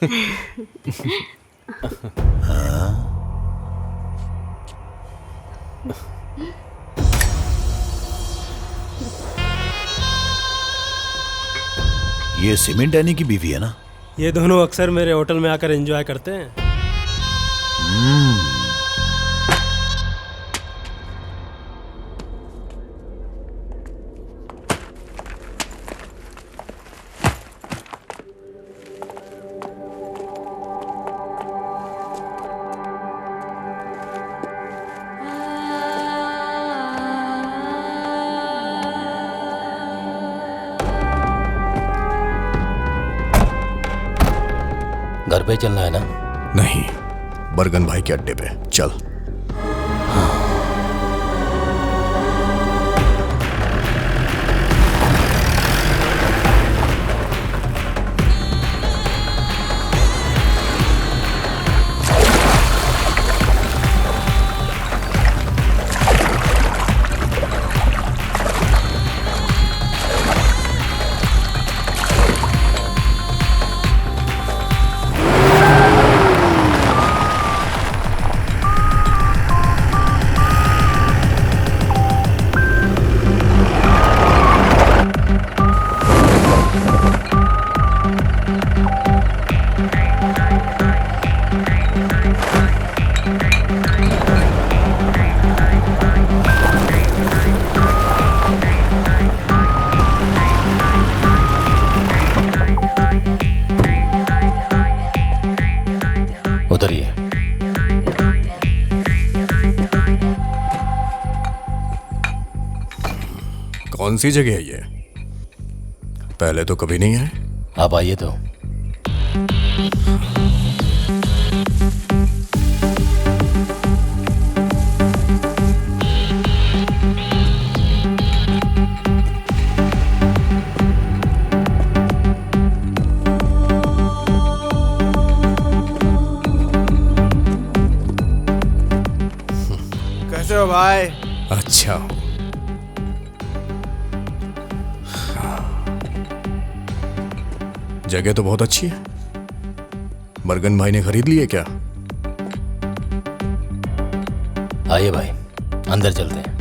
ये सीमेंट एनी की बीवी है ना? ये दोनों अक्सर मेरे होटल में आकर एंजॉय करते हैं। घर पे चलना है ना? नहीं, बरगन भाई के अड्डे पे चल। उतरिए। कौन सी जगह है ये? पहले तो कभी नहीं आए। आप आइए तो। कैसे हो भाई? अच्छा, जगह तो बहुत अच्छी है। बरगन भाई ने खरीद ली है क्या? आइए भाई, अंदर चलते हैं।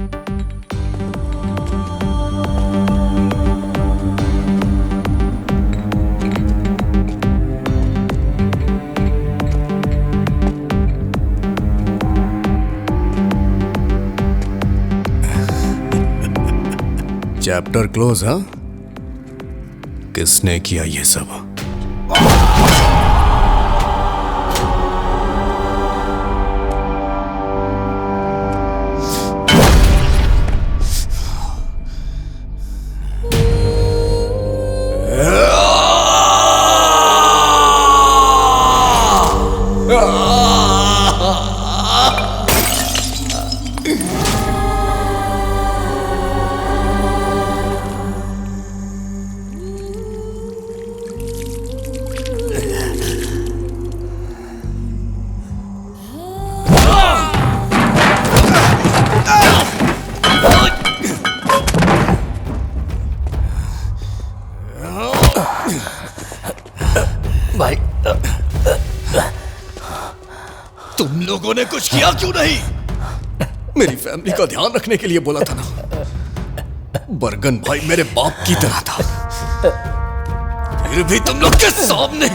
चैप्टर क्लोज, हाँ? किसने किया ये सब? भाई, तुम लोगों ने कुछ किया क्यों नहीं? मेरी फैमिली का ध्यान रखने के लिए बोला था ना। बरगन भाई मेरे बाप की तरह था, फिर भी तुम लोग के सामने।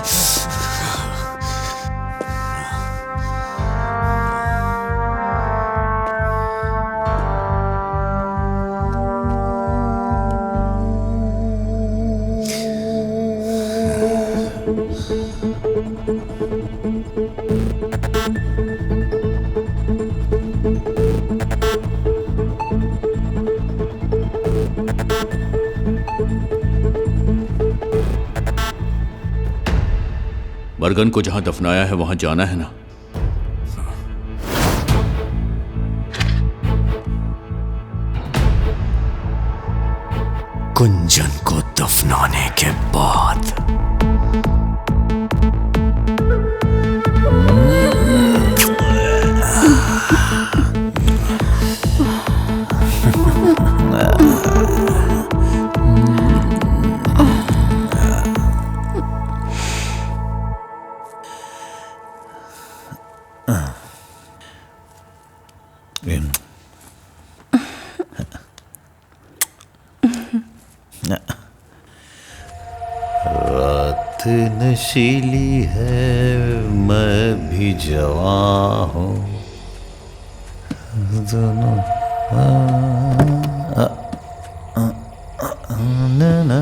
बरगन को जहां दफनाया है वहां जाना है ना? कुंजन को दफनाने के बाद रात नशीली है मैं भी जवां हूँ दोनों ना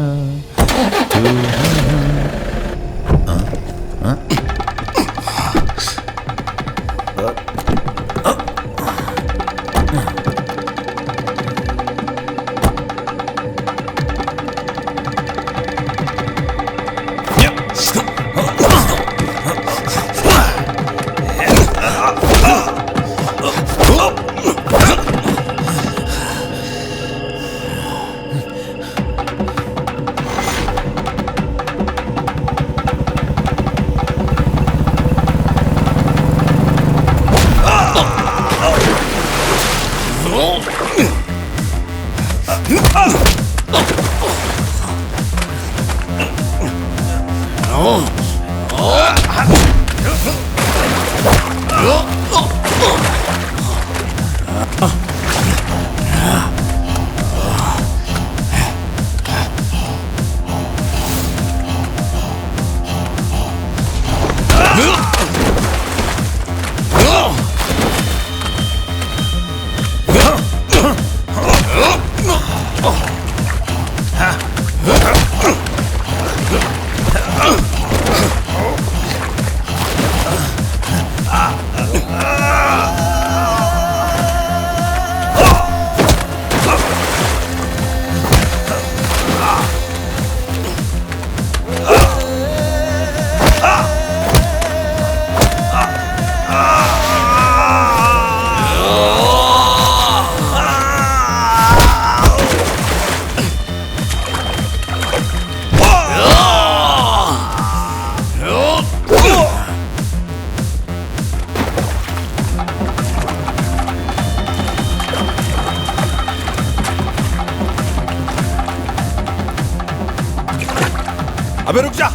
अबे रुक जा,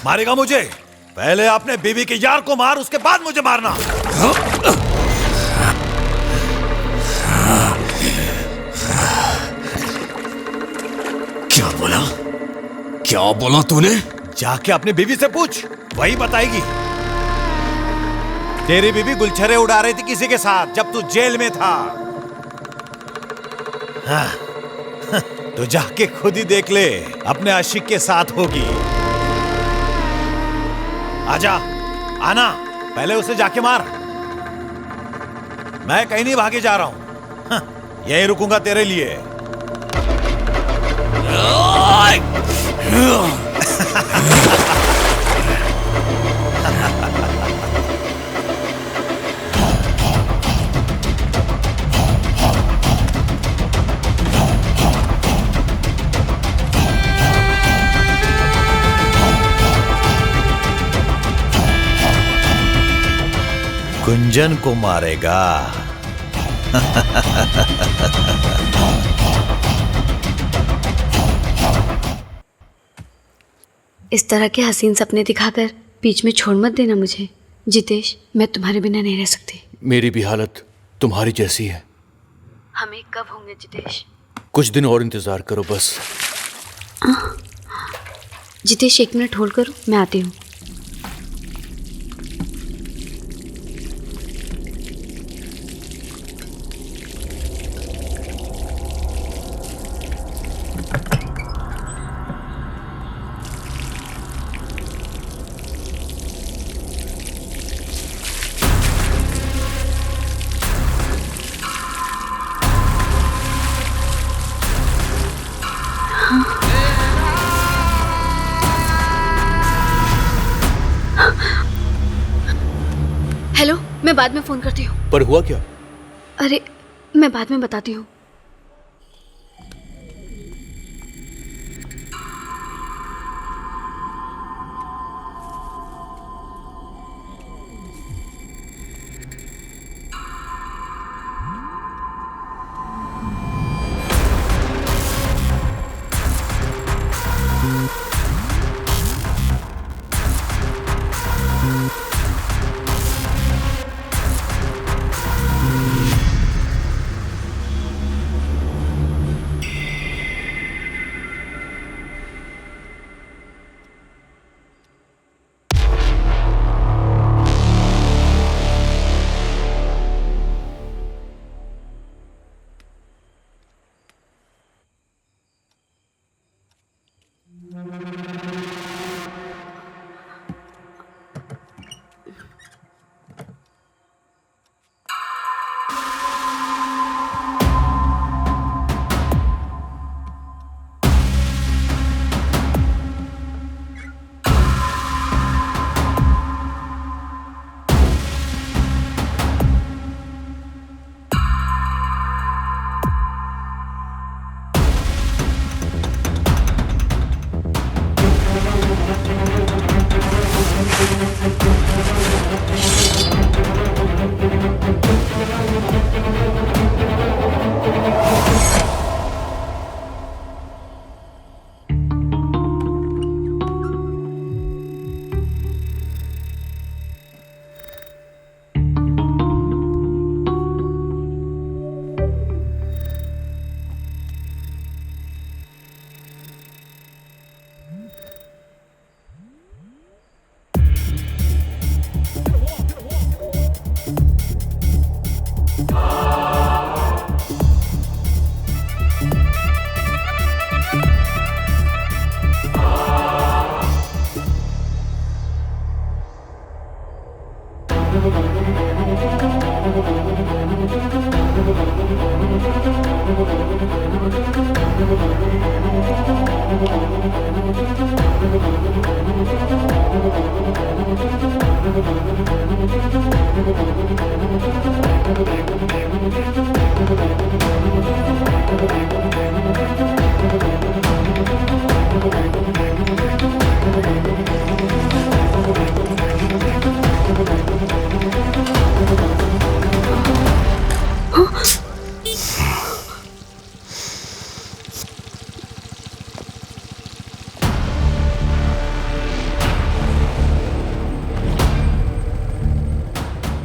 मारेगा मुझे? पहले आपने बीवी के यार को मार, उसके बाद मुझे मारना। क्या बोला? क्या बोला तूने? जाके अपनी बीवी से पूछ, वही बताएगी। तेरी बीवी गुलछरे उड़ा रही थी किसी के साथ जब तू जेल में था। हाँ, तो जाके खुद ही देख ले, अपने आशिक के साथ होगी। आजा, आना, पहले उसे जाके मार। मैं कहीं नहीं भागे जा रहा हूं, यहीं रुकूंगा तेरे लिए। कुंजन को मारेगा। इस तरह के हसीन सपने दिखाकर बीच में छोड़ मत देना मुझे जितेश। मैं तुम्हारे बिना नहीं रह सकती। मेरी भी हालत तुम्हारी जैसी है। हम एक कब होंगे जितेश? कुछ दिन और इंतजार करो बस। जितेश 1 मिनट होल्ड करो, मैं आती हूँ। हेलो, मैं बाद में फोन करती हूँ। पर हुआ क्या? अरे मैं बाद में बताती हूँ।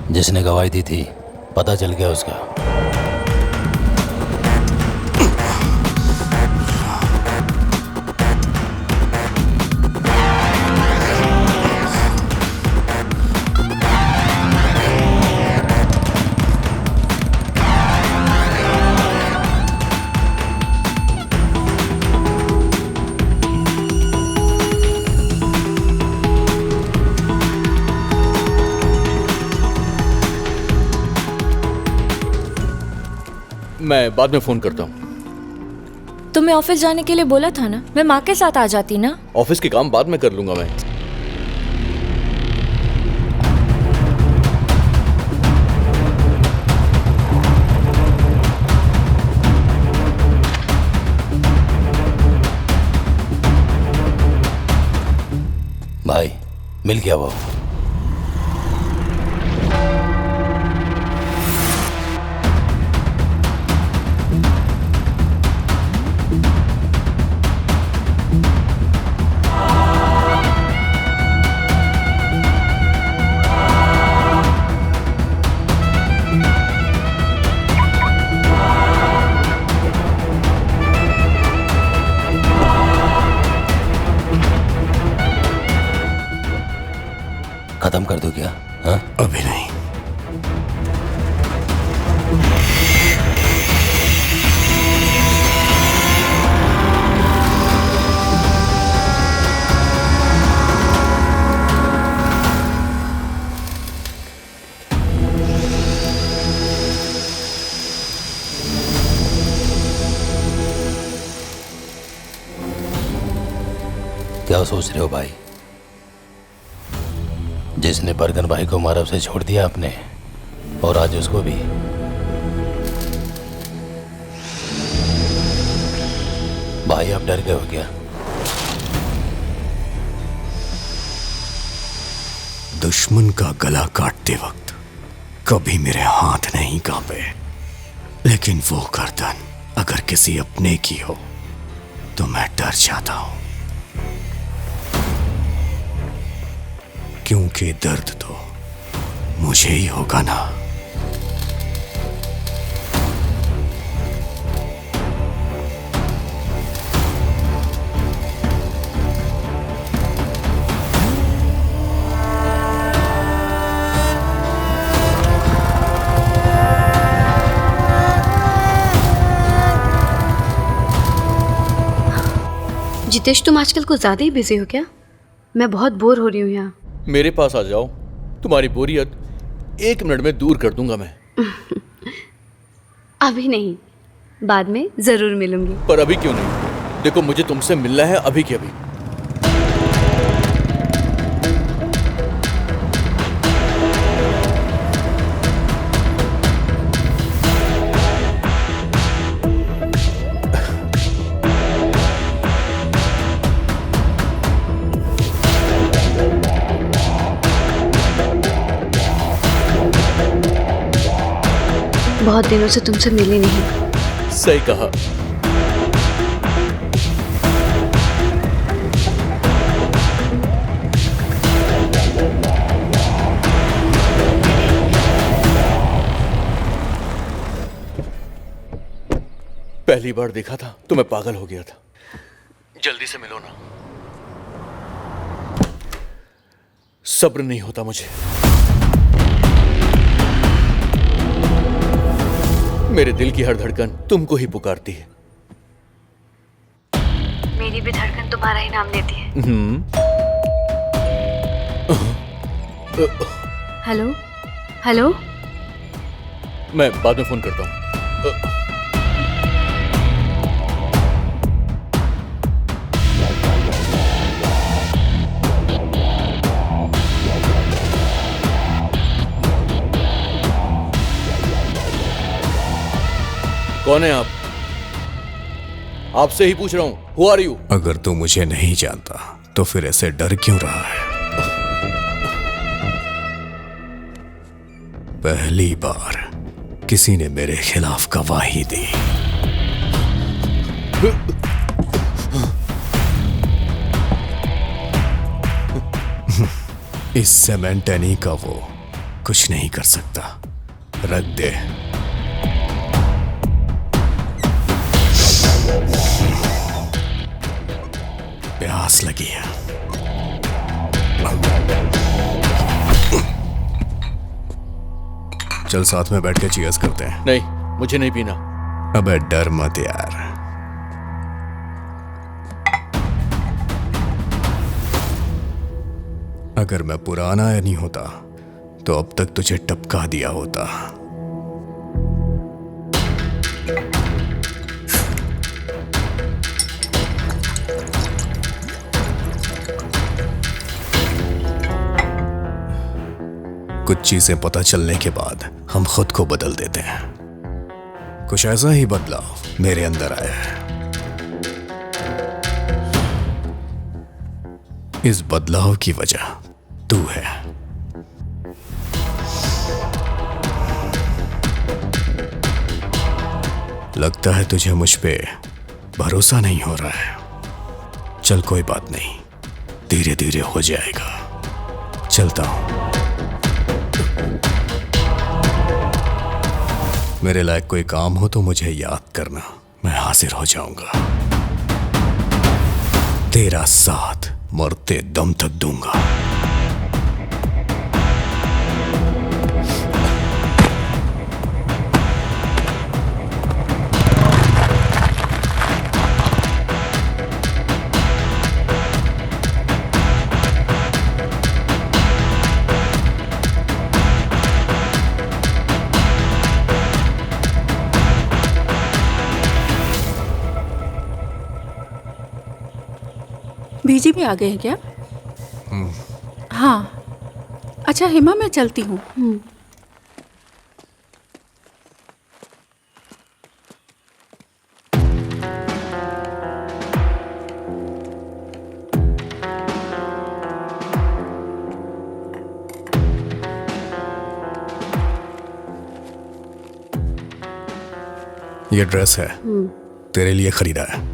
जिसने गवाही दी थी पता चल गया उसका। मैं बाद में फोन करता हूँ। तुम्हें ऑफिस जाने के लिए बोला था ना, मैं माँ के साथ आ जाती ना। ऑफिस के काम बाद में कर लूंगा मैं। भाई मिल गया वो। खत्म कर दो क्या? हाँ? अभी नहीं। क्या सोच रहे हो भाई? जिसने बरगन भाई को मारा उसे छोड़ दिया आपने, और आज उसको भी। भाई आप डर गए हो क्या? दुश्मन का गला काटते वक्त कभी मेरे हाथ नहीं कांपे, लेकिन वो गर्दन अगर किसी अपने की हो तो मैं डर जाता हूं, क्योंकि दर्द तो मुझे ही होगा ना। जितेश, तुम आजकल कुछ ज्यादा ही बिजी हो क्या? मैं बहुत बोर हो रही हूँ यहाँ। मेरे पास आ जाओ, तुम्हारी बोरियत 1 मिनट में दूर कर दूंगा मैं। अभी नहीं, बाद में जरूर मिलूंगी। पर अभी क्यों नहीं? देखो मुझे तुमसे मिलना है अभी के अभी। बहुत दिनों से तुमसे मिली नहीं। सही कहा। पहली बार देखा था तो मैं पागल हो गया था। जल्दी से मिलो ना। सब्र नहीं होता मुझे। मेरे दिल की हर धड़कन तुमको ही पुकारती है। मेरी भी धड़कन तुम्हारा ही नाम लेती है। Hello hello. मैं बाद में फोन करता हूँ। कौन है आप? आपसे ही पूछ रहा हूं, हु आर यू? अगर तू मुझे नहीं जानता तो फिर ऐसे डर क्यों रहा है? पहली बार किसी ने मेरे खिलाफ गवाही दी। इस सेमेंटेनी का वो कुछ नहीं कर सकता। रख दे। प्यास लगी है। चल साथ में बैठ के चीयर्स करते हैं। नहीं, मुझे नहीं पीना। अबे डर मत यार। अगर मैं पुराना नहीं होता तो अब तक तुझे टपका दिया होता। कुछ चीजें पता चलने के बाद हम खुद को बदल देते हैं। कुछ ऐसा ही बदलाव मेरे अंदर आया है। इस बदलाव की वजह तू है। लगता है तुझे मुझ पे भरोसा नहीं हो रहा है। चल कोई बात नहीं, धीरे धीरे हो जाएगा। चलता हूं। मेरे लायक कोई काम हो तो मुझे याद करना, मैं हाजिर हो जाऊंगा। तेरा साथ मरते दम तक दूंगा। बीजी भी आ गए हैं क्या? हाँ। अच्छा हेमा, मैं चलती हूँ। ये ड्रेस है, तेरे लिए खरीदा है।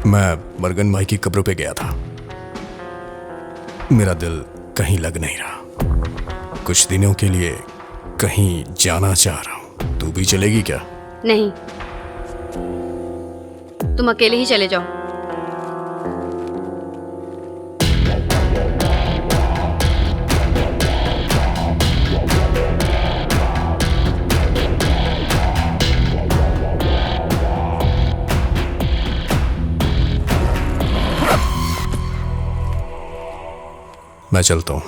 मैं मरगन भाई की कब्रों पे गया था। मेरा दिल कहीं लग नहीं रहा। कुछ दिनों के लिए कहीं जाना चाह रहा हूं। तू भी चलेगी क्या? नहीं, तुम अकेले ही चले जाओ। मैं चलता हूं।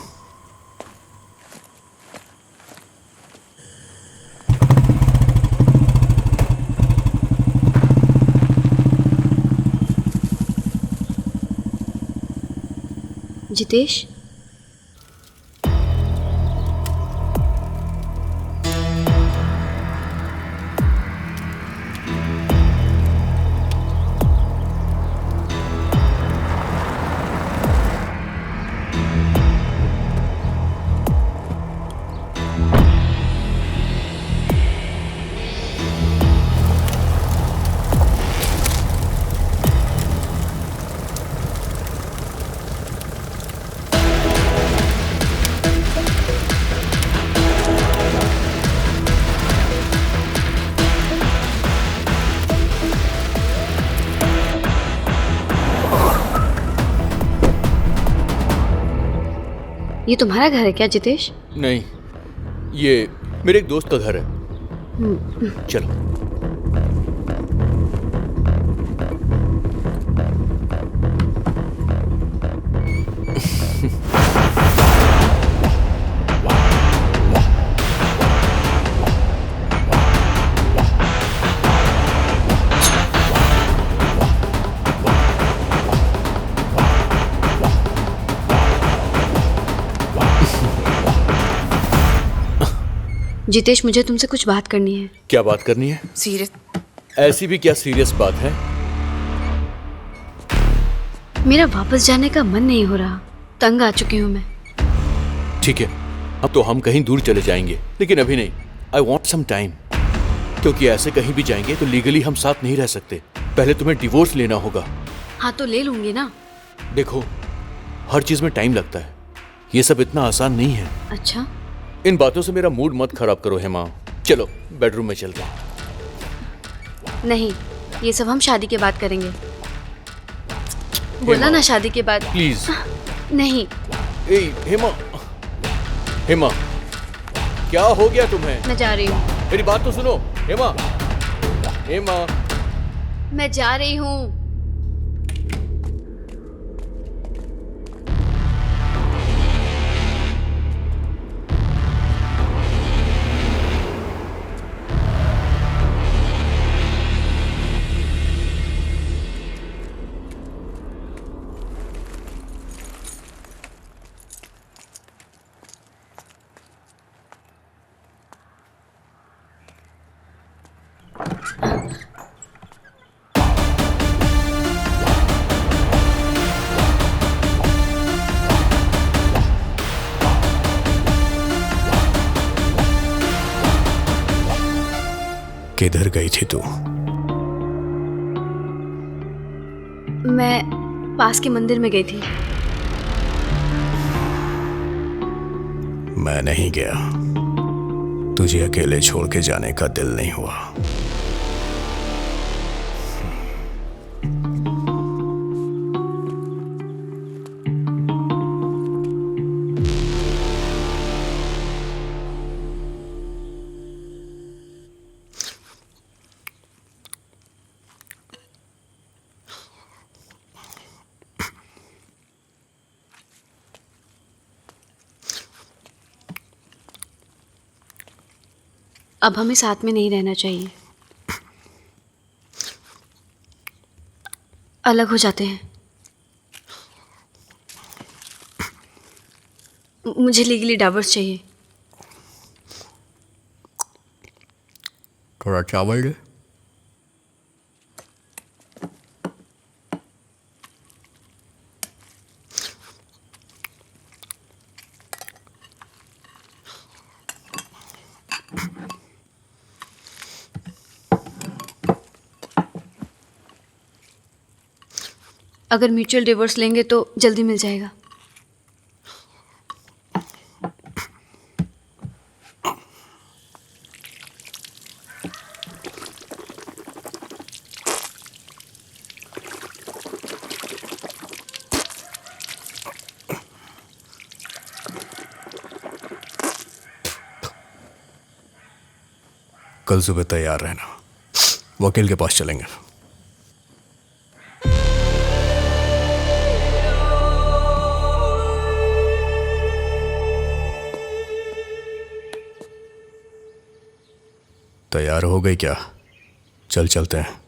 जितेश, ये तुम्हारा घर है क्या जितेश? नहीं, ये मेरे एक दोस्त का घर है। चलो। जितेश, मुझे तुमसे कुछ बात करनी है। क्या बात करनी है? सीरियस। ऐसी भी क्या सीरियस बात है? मेरा वापस जाने का मन नहीं हो रहा, तंग आ चुकी हूँ मैं। ठीक है, अब तो हम कहीं दूर चले जाएंगे, लेकिन अभी नहीं। आई वॉन्ट सम टाइम, क्योंकि ऐसे कहीं भी जाएंगे तो लीगली हम साथ नहीं रह सकते। पहले तुम्हें डिवोर्स लेना होगा। हाँ तो ले लूंगी ना। देखो, हर चीज में टाइम लगता है, ये सब इतना आसान नहीं है। अच्छा, इन बातों से मेरा मूड मत खराब करो हेमा। चलो बेडरूम में चलते हैं। नहीं, ये सब हम शादी के बाद करेंगे। बोला ना शादी के बाद। प्लीज। नहीं। ए हेमा, हेमा, क्या हो गया तुम्हें? मैं जा रही हूँ। मेरी बात तो सुनो हेमा। हेमा, मैं जा रही हूँ। किधर गई थी तू? मैं पास के मंदिर में गई थी। मैं नहीं गया, तुझे अकेले छोड़ के जाने का दिल नहीं हुआ। अब हमें साथ में नहीं रहना चाहिए, अलग हो जाते हैं। मुझे लीगली डिवोर्स चाहिए। थोड़ा चावल दे। अगर म्यूचुअल डिवोर्स लेंगे तो जल्दी मिल जाएगा। कल सुबह तैयार रहना, वकील के पास चलेंगे। तैयार हो गई क्या? चल चलते हैं।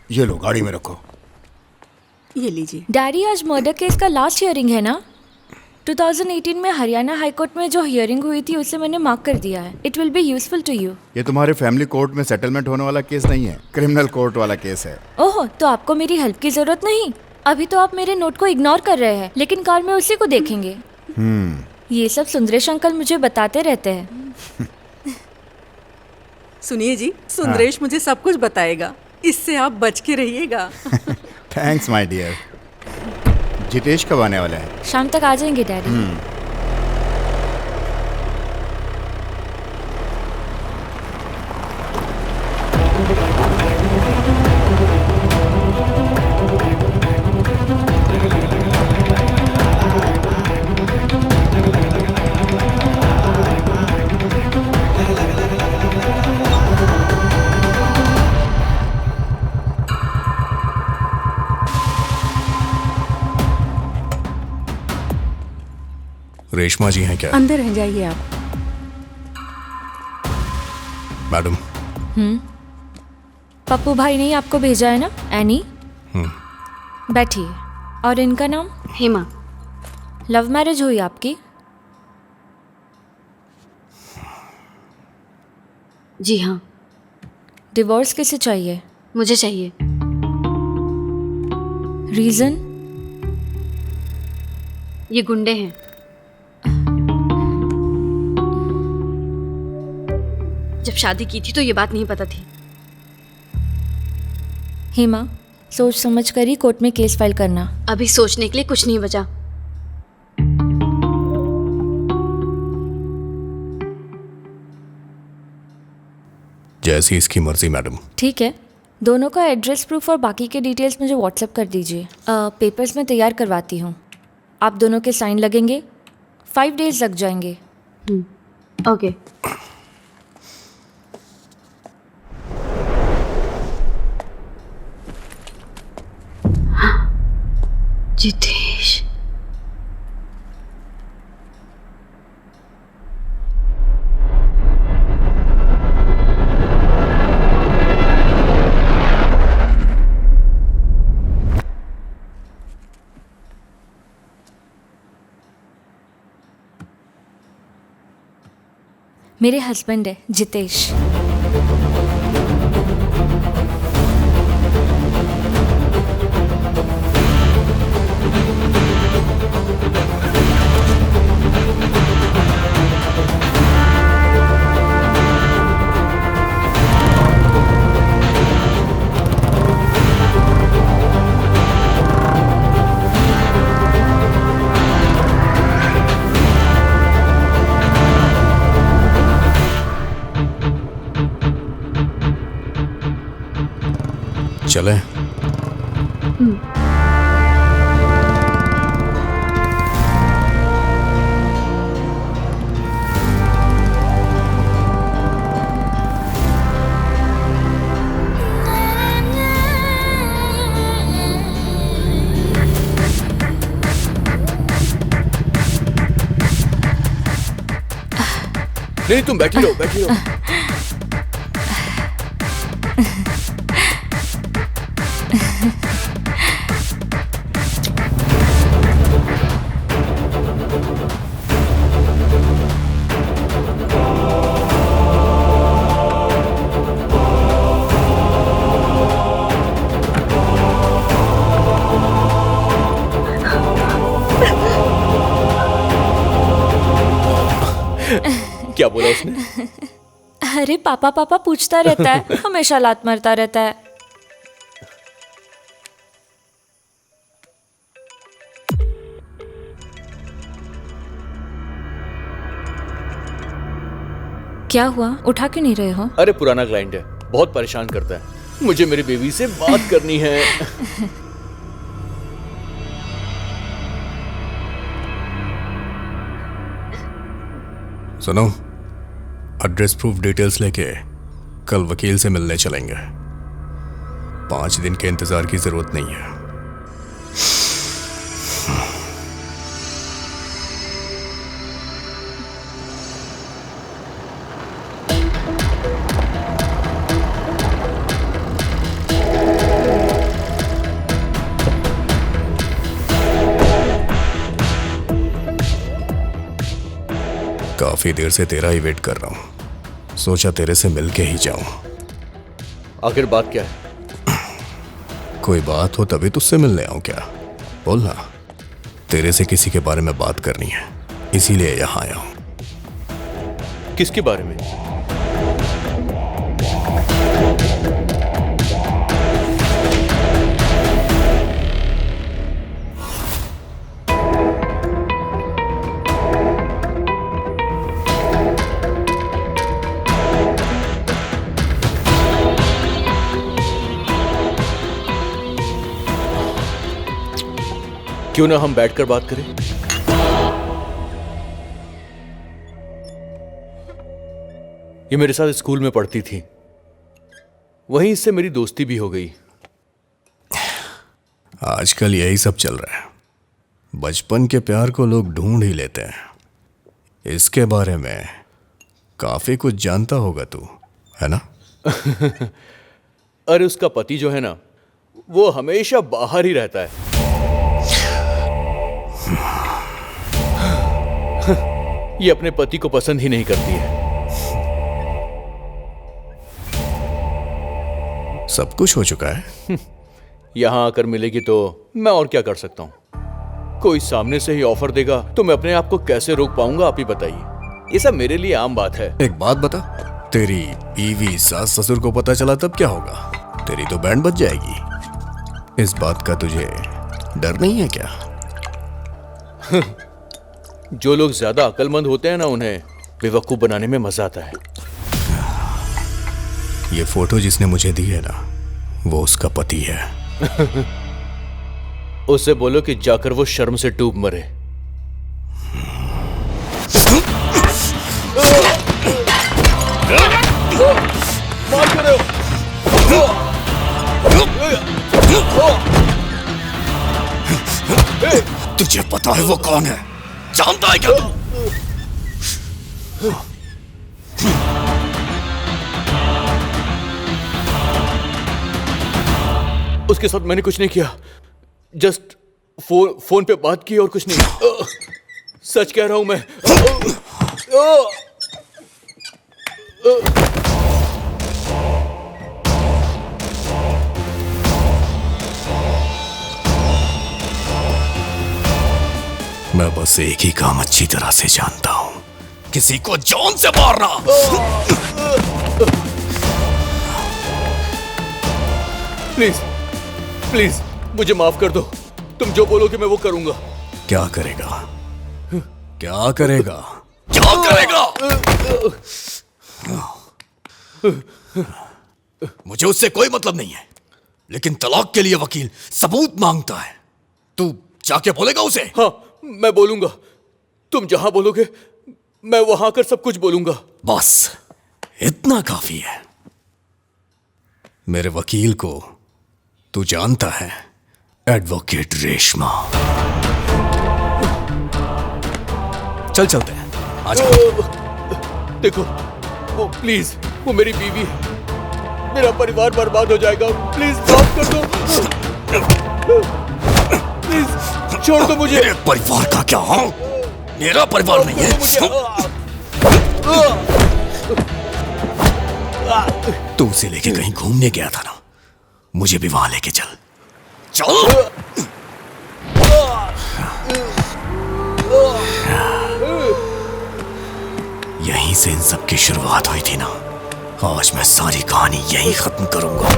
ये लो, गाड़ी में रखो। ये लीजिए। डैडी, आज मर्डर केस का लास्ट हियरिंग है ना? 2018 में हरियाणा हाई कोर्ट में जो हियरिंग हुई थी उसे मैंने मार्क कर दिया है। It will be useful to you. ये तुम्हारे फैमिली कोर्ट में सेटलमेंट होने वाला केस नहीं है, क्रिमिनल कोर्ट वाला केस है। ओह, तो आपको मेरी हेल्प की जरूरत नहीं? अभी तो आप मेरे नोट को इग्नोर कर रहे हैं, लेकिन कार में उसी को देखेंगे। ये सब सुंदरेश अंकल मुझे बताते रहते हैं। सुनिए जी, सुंदरेश मुझे सब कुछ बताएगा, इससे आप बच के रहिएगा। Thanks my dear. जितेश कब आने वाला है? शाम तक आ जाएंगे डैडी। रेशमा जी हैं क्या? अंदर रह जाइए आप। मैडम। पप्पू भाई ने ही आपको भेजा है ना एनी? बैठिए। और इनका नाम? हेमा। लव मैरिज हुई आपकी? जी हाँ। डिवोर्स किसे चाहिए? मुझे चाहिए। रीजन? ये गुंडे हैं। जब शादी की थी तो ये बात नहीं पता थी। हेमा, सोच समझ कर ही कोर्ट में केस फाइल करना। अभी सोचने के लिए कुछ नहीं बचा। जैसी इसकी मर्जी मैडम। ठीक है, दोनों का एड्रेस प्रूफ और बाकी के डिटेल्स मुझे व्हाट्सएप कर दीजिए। पेपर्स में तैयार करवाती हूँ। आप दोनों के साइन लगेंगे। 5 days लग जाएंगे। ओके। जितेश। मेरे हस्बैंड है जितेश। चलें? नहीं, तुम बैठी रहो, बैठी रहो। क्या बोला उसने? अरे पापा पापा पूछता रहता है, हमेशा लात मारता रहता है। क्या हुआ, उठा क्यों नहीं रहे हो? अरे पुराना क्लाइंट है, बहुत परेशान करता है। मुझे मेरी बेबी से बात करनी है। सुनो, एड्रेस प्रूफ डिटेल्स लेके कल वकील से मिलने चलेंगे। 5 दिन के इंतजार की जरूरत नहीं है। काफी देर से तेरा ही वेट कर रहा हूं। सोचा तेरे से मिलके ही जाऊं। आखिर बात क्या है? कोई बात हो तभी तुझसे मिलने आऊं क्या? बोलना। तेरे से किसी के बारे में बात करनी है, इसीलिए यहां आया हूं। किसके बारे में? क्यों ना हम बैठकर बात करें? ये मेरे साथ स्कूल में पढ़ती थी, वहीं इससे मेरी दोस्ती भी हो गई। आजकल यही सब चल रहा है। बचपन के प्यार को लोग ढूंढ ही लेते हैं, इसके बारे में काफी कुछ जानता होगा तू, है ना? अरे उसका पति जो है ना, वो हमेशा बाहर ही रहता है। ये अपने पति को पसंद ही नहीं करती है। सब कुछ हो चुका है। यहां आकर मिलेगी तो मैं और क्या कर सकता हूं? कोई सामने से ही ऑफर देगा तो मैं अपने आप को कैसे रोक पाऊंगा, आप ही बताइए। ये सब मेरे लिए आम बात है। एक बात बता, तेरी बीवी सास ससुर को पता चला तब क्या होगा? तेरी तो बैंड बज जाएगी। इस बात का तुझे डर नहीं है क्या? जो लोग ज्यादा अक्लमंद होते हैं ना, उन्हें बेवकूफ बनाने में मजा आता है। ये फोटो जिसने मुझे दी है ना, वो उसका पति है। उससे बोलो कि जाकर वो शर्म से डूब मरे। मार क्यों रहे हो? तुझे पता है वो कौन है? जानता है क्या तू? उसके साथ मैंने कुछ नहीं किया, जस्ट फोन पे बात की और कुछ नहीं। सच कह रहा हूं मैं। मैं बस एक ही काम अच्छी तरह से जानता हूं, किसी को जान से मारना। प्लीज प्लीज मुझे माफ कर दो। तुम जो बोलोगे मैं वो करूंगा। क्या करेगा? क्या करेगा? क्या करेगा? मुझे उससे कोई मतलब नहीं है, लेकिन तलाक के लिए वकील सबूत मांगता है। तू जाके बोलेगा उसे? हाँ, मैं बोलूंगा। तुम जहां बोलोगे मैं वहां कर सब कुछ बोलूंगा। बस इतना काफी है। मेरे वकील को तू जानता है, एडवोकेट रेशमा। चल चलते हैं, आज। देखो वो प्लीज, वो मेरी बीवी है। मेरा परिवार बर्बाद हो जाएगा। प्लीज माफ कर दो। प्लीज छोड़ दो मुझे। मेरे परिवार का क्या? हाँ, मेरा परिवार नहीं है। तू उसे लेके कहीं घूमने गया था ना, मुझे भी वहां लेके चल। चल। यहीं से इन सब की शुरुआत हुई थी ना। आज मैं सारी कहानी यहीं खत्म करूंगा।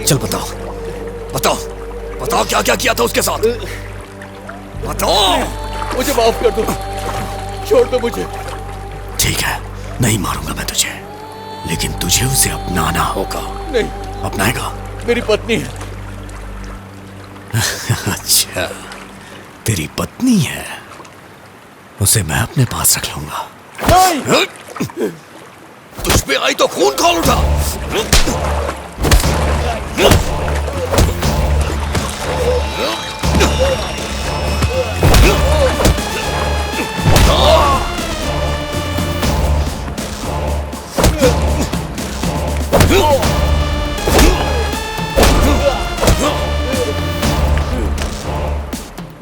चल बताओ, बताओ, बताओ क्या क्या किया था उसके साथ? बताओ। मुझे माफ कर दो, छोड़ दो मुझे। ठीक है, नहीं मारूंगा मैं तुझे, लेकिन तुझे उसे अपनाना होगा। नहीं। अपनाएगा? मेरी पत्नी है। अच्छा, तेरी पत्नी है, उसे मैं अपने पास रख लूंगा। नहीं। तुझ पे आई तो खून खोल उठा।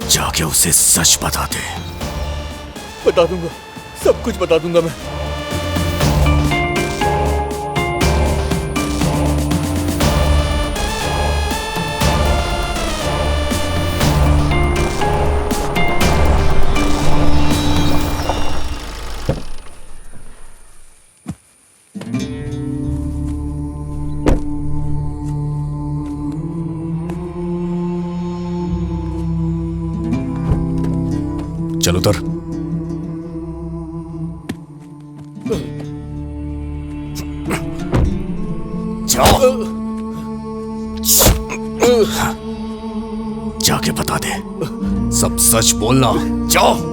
जाके उसे सच बता दे। बता दूंगा, सब कुछ बता दूंगा मैं। चल उतर। जाके बता दे। सब सच बोलना। जाओ।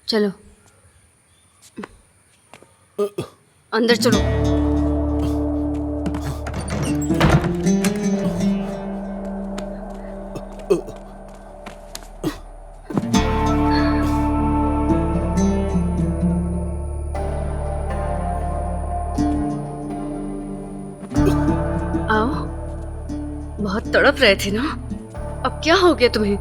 चलो अंदर चलो। आओ, बहुत तड़प रहे थे ना। अब क्या हो गया तुम्हें?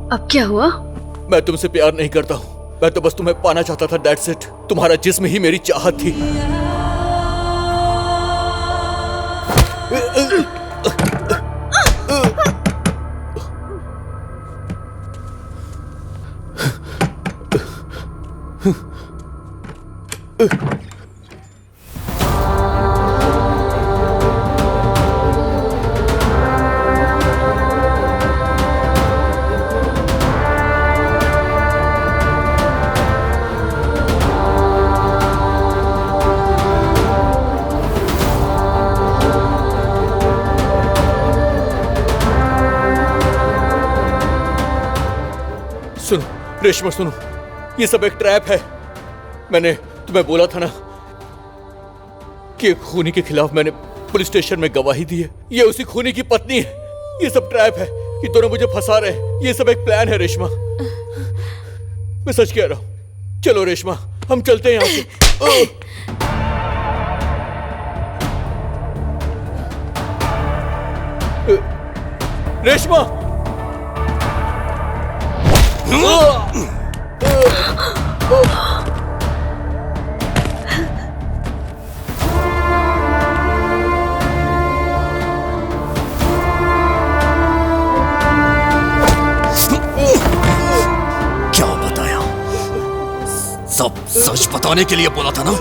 अब क्या हुआ? मैं तुमसे प्यार नहीं करता हूँ। मैं तो बस तुम्हें पाना चाहता था, दैट्स इट। तुम्हारा जिस्म ही मेरी चाहत थी। सुनो रेशमा, सुनो, ये सब एक ट्रैप है। मैंने तुम्हें बोला था ना कि एक खूनी के खिलाफ मैंने पुलिस स्टेशन में गवाही दी है। ये उसी खूनी की पत्नी है। ये सब ट्रैप है। ये दोनों मुझे फंसा रहे हैं। ये सब एक प्लान है रेशमा। मैं सच कह रहा हूं। चलो रेशमा, हम चलते हैं यहाँ से। रेशमा, क्या बताया? सब सच बताने के लिए बोला था ना?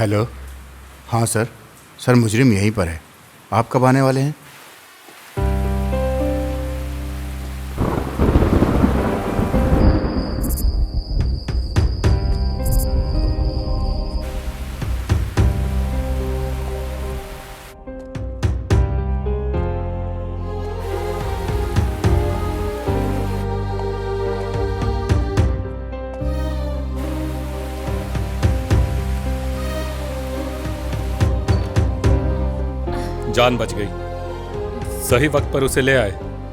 हेलो। हाँ सर। सर मुजरिम यहीं पर है। आप कब आने वाले हैं? जान बच गई। सही वक्त पर उसे ले आए,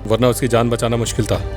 वरना उसकी जान बचाना मुश्किल था।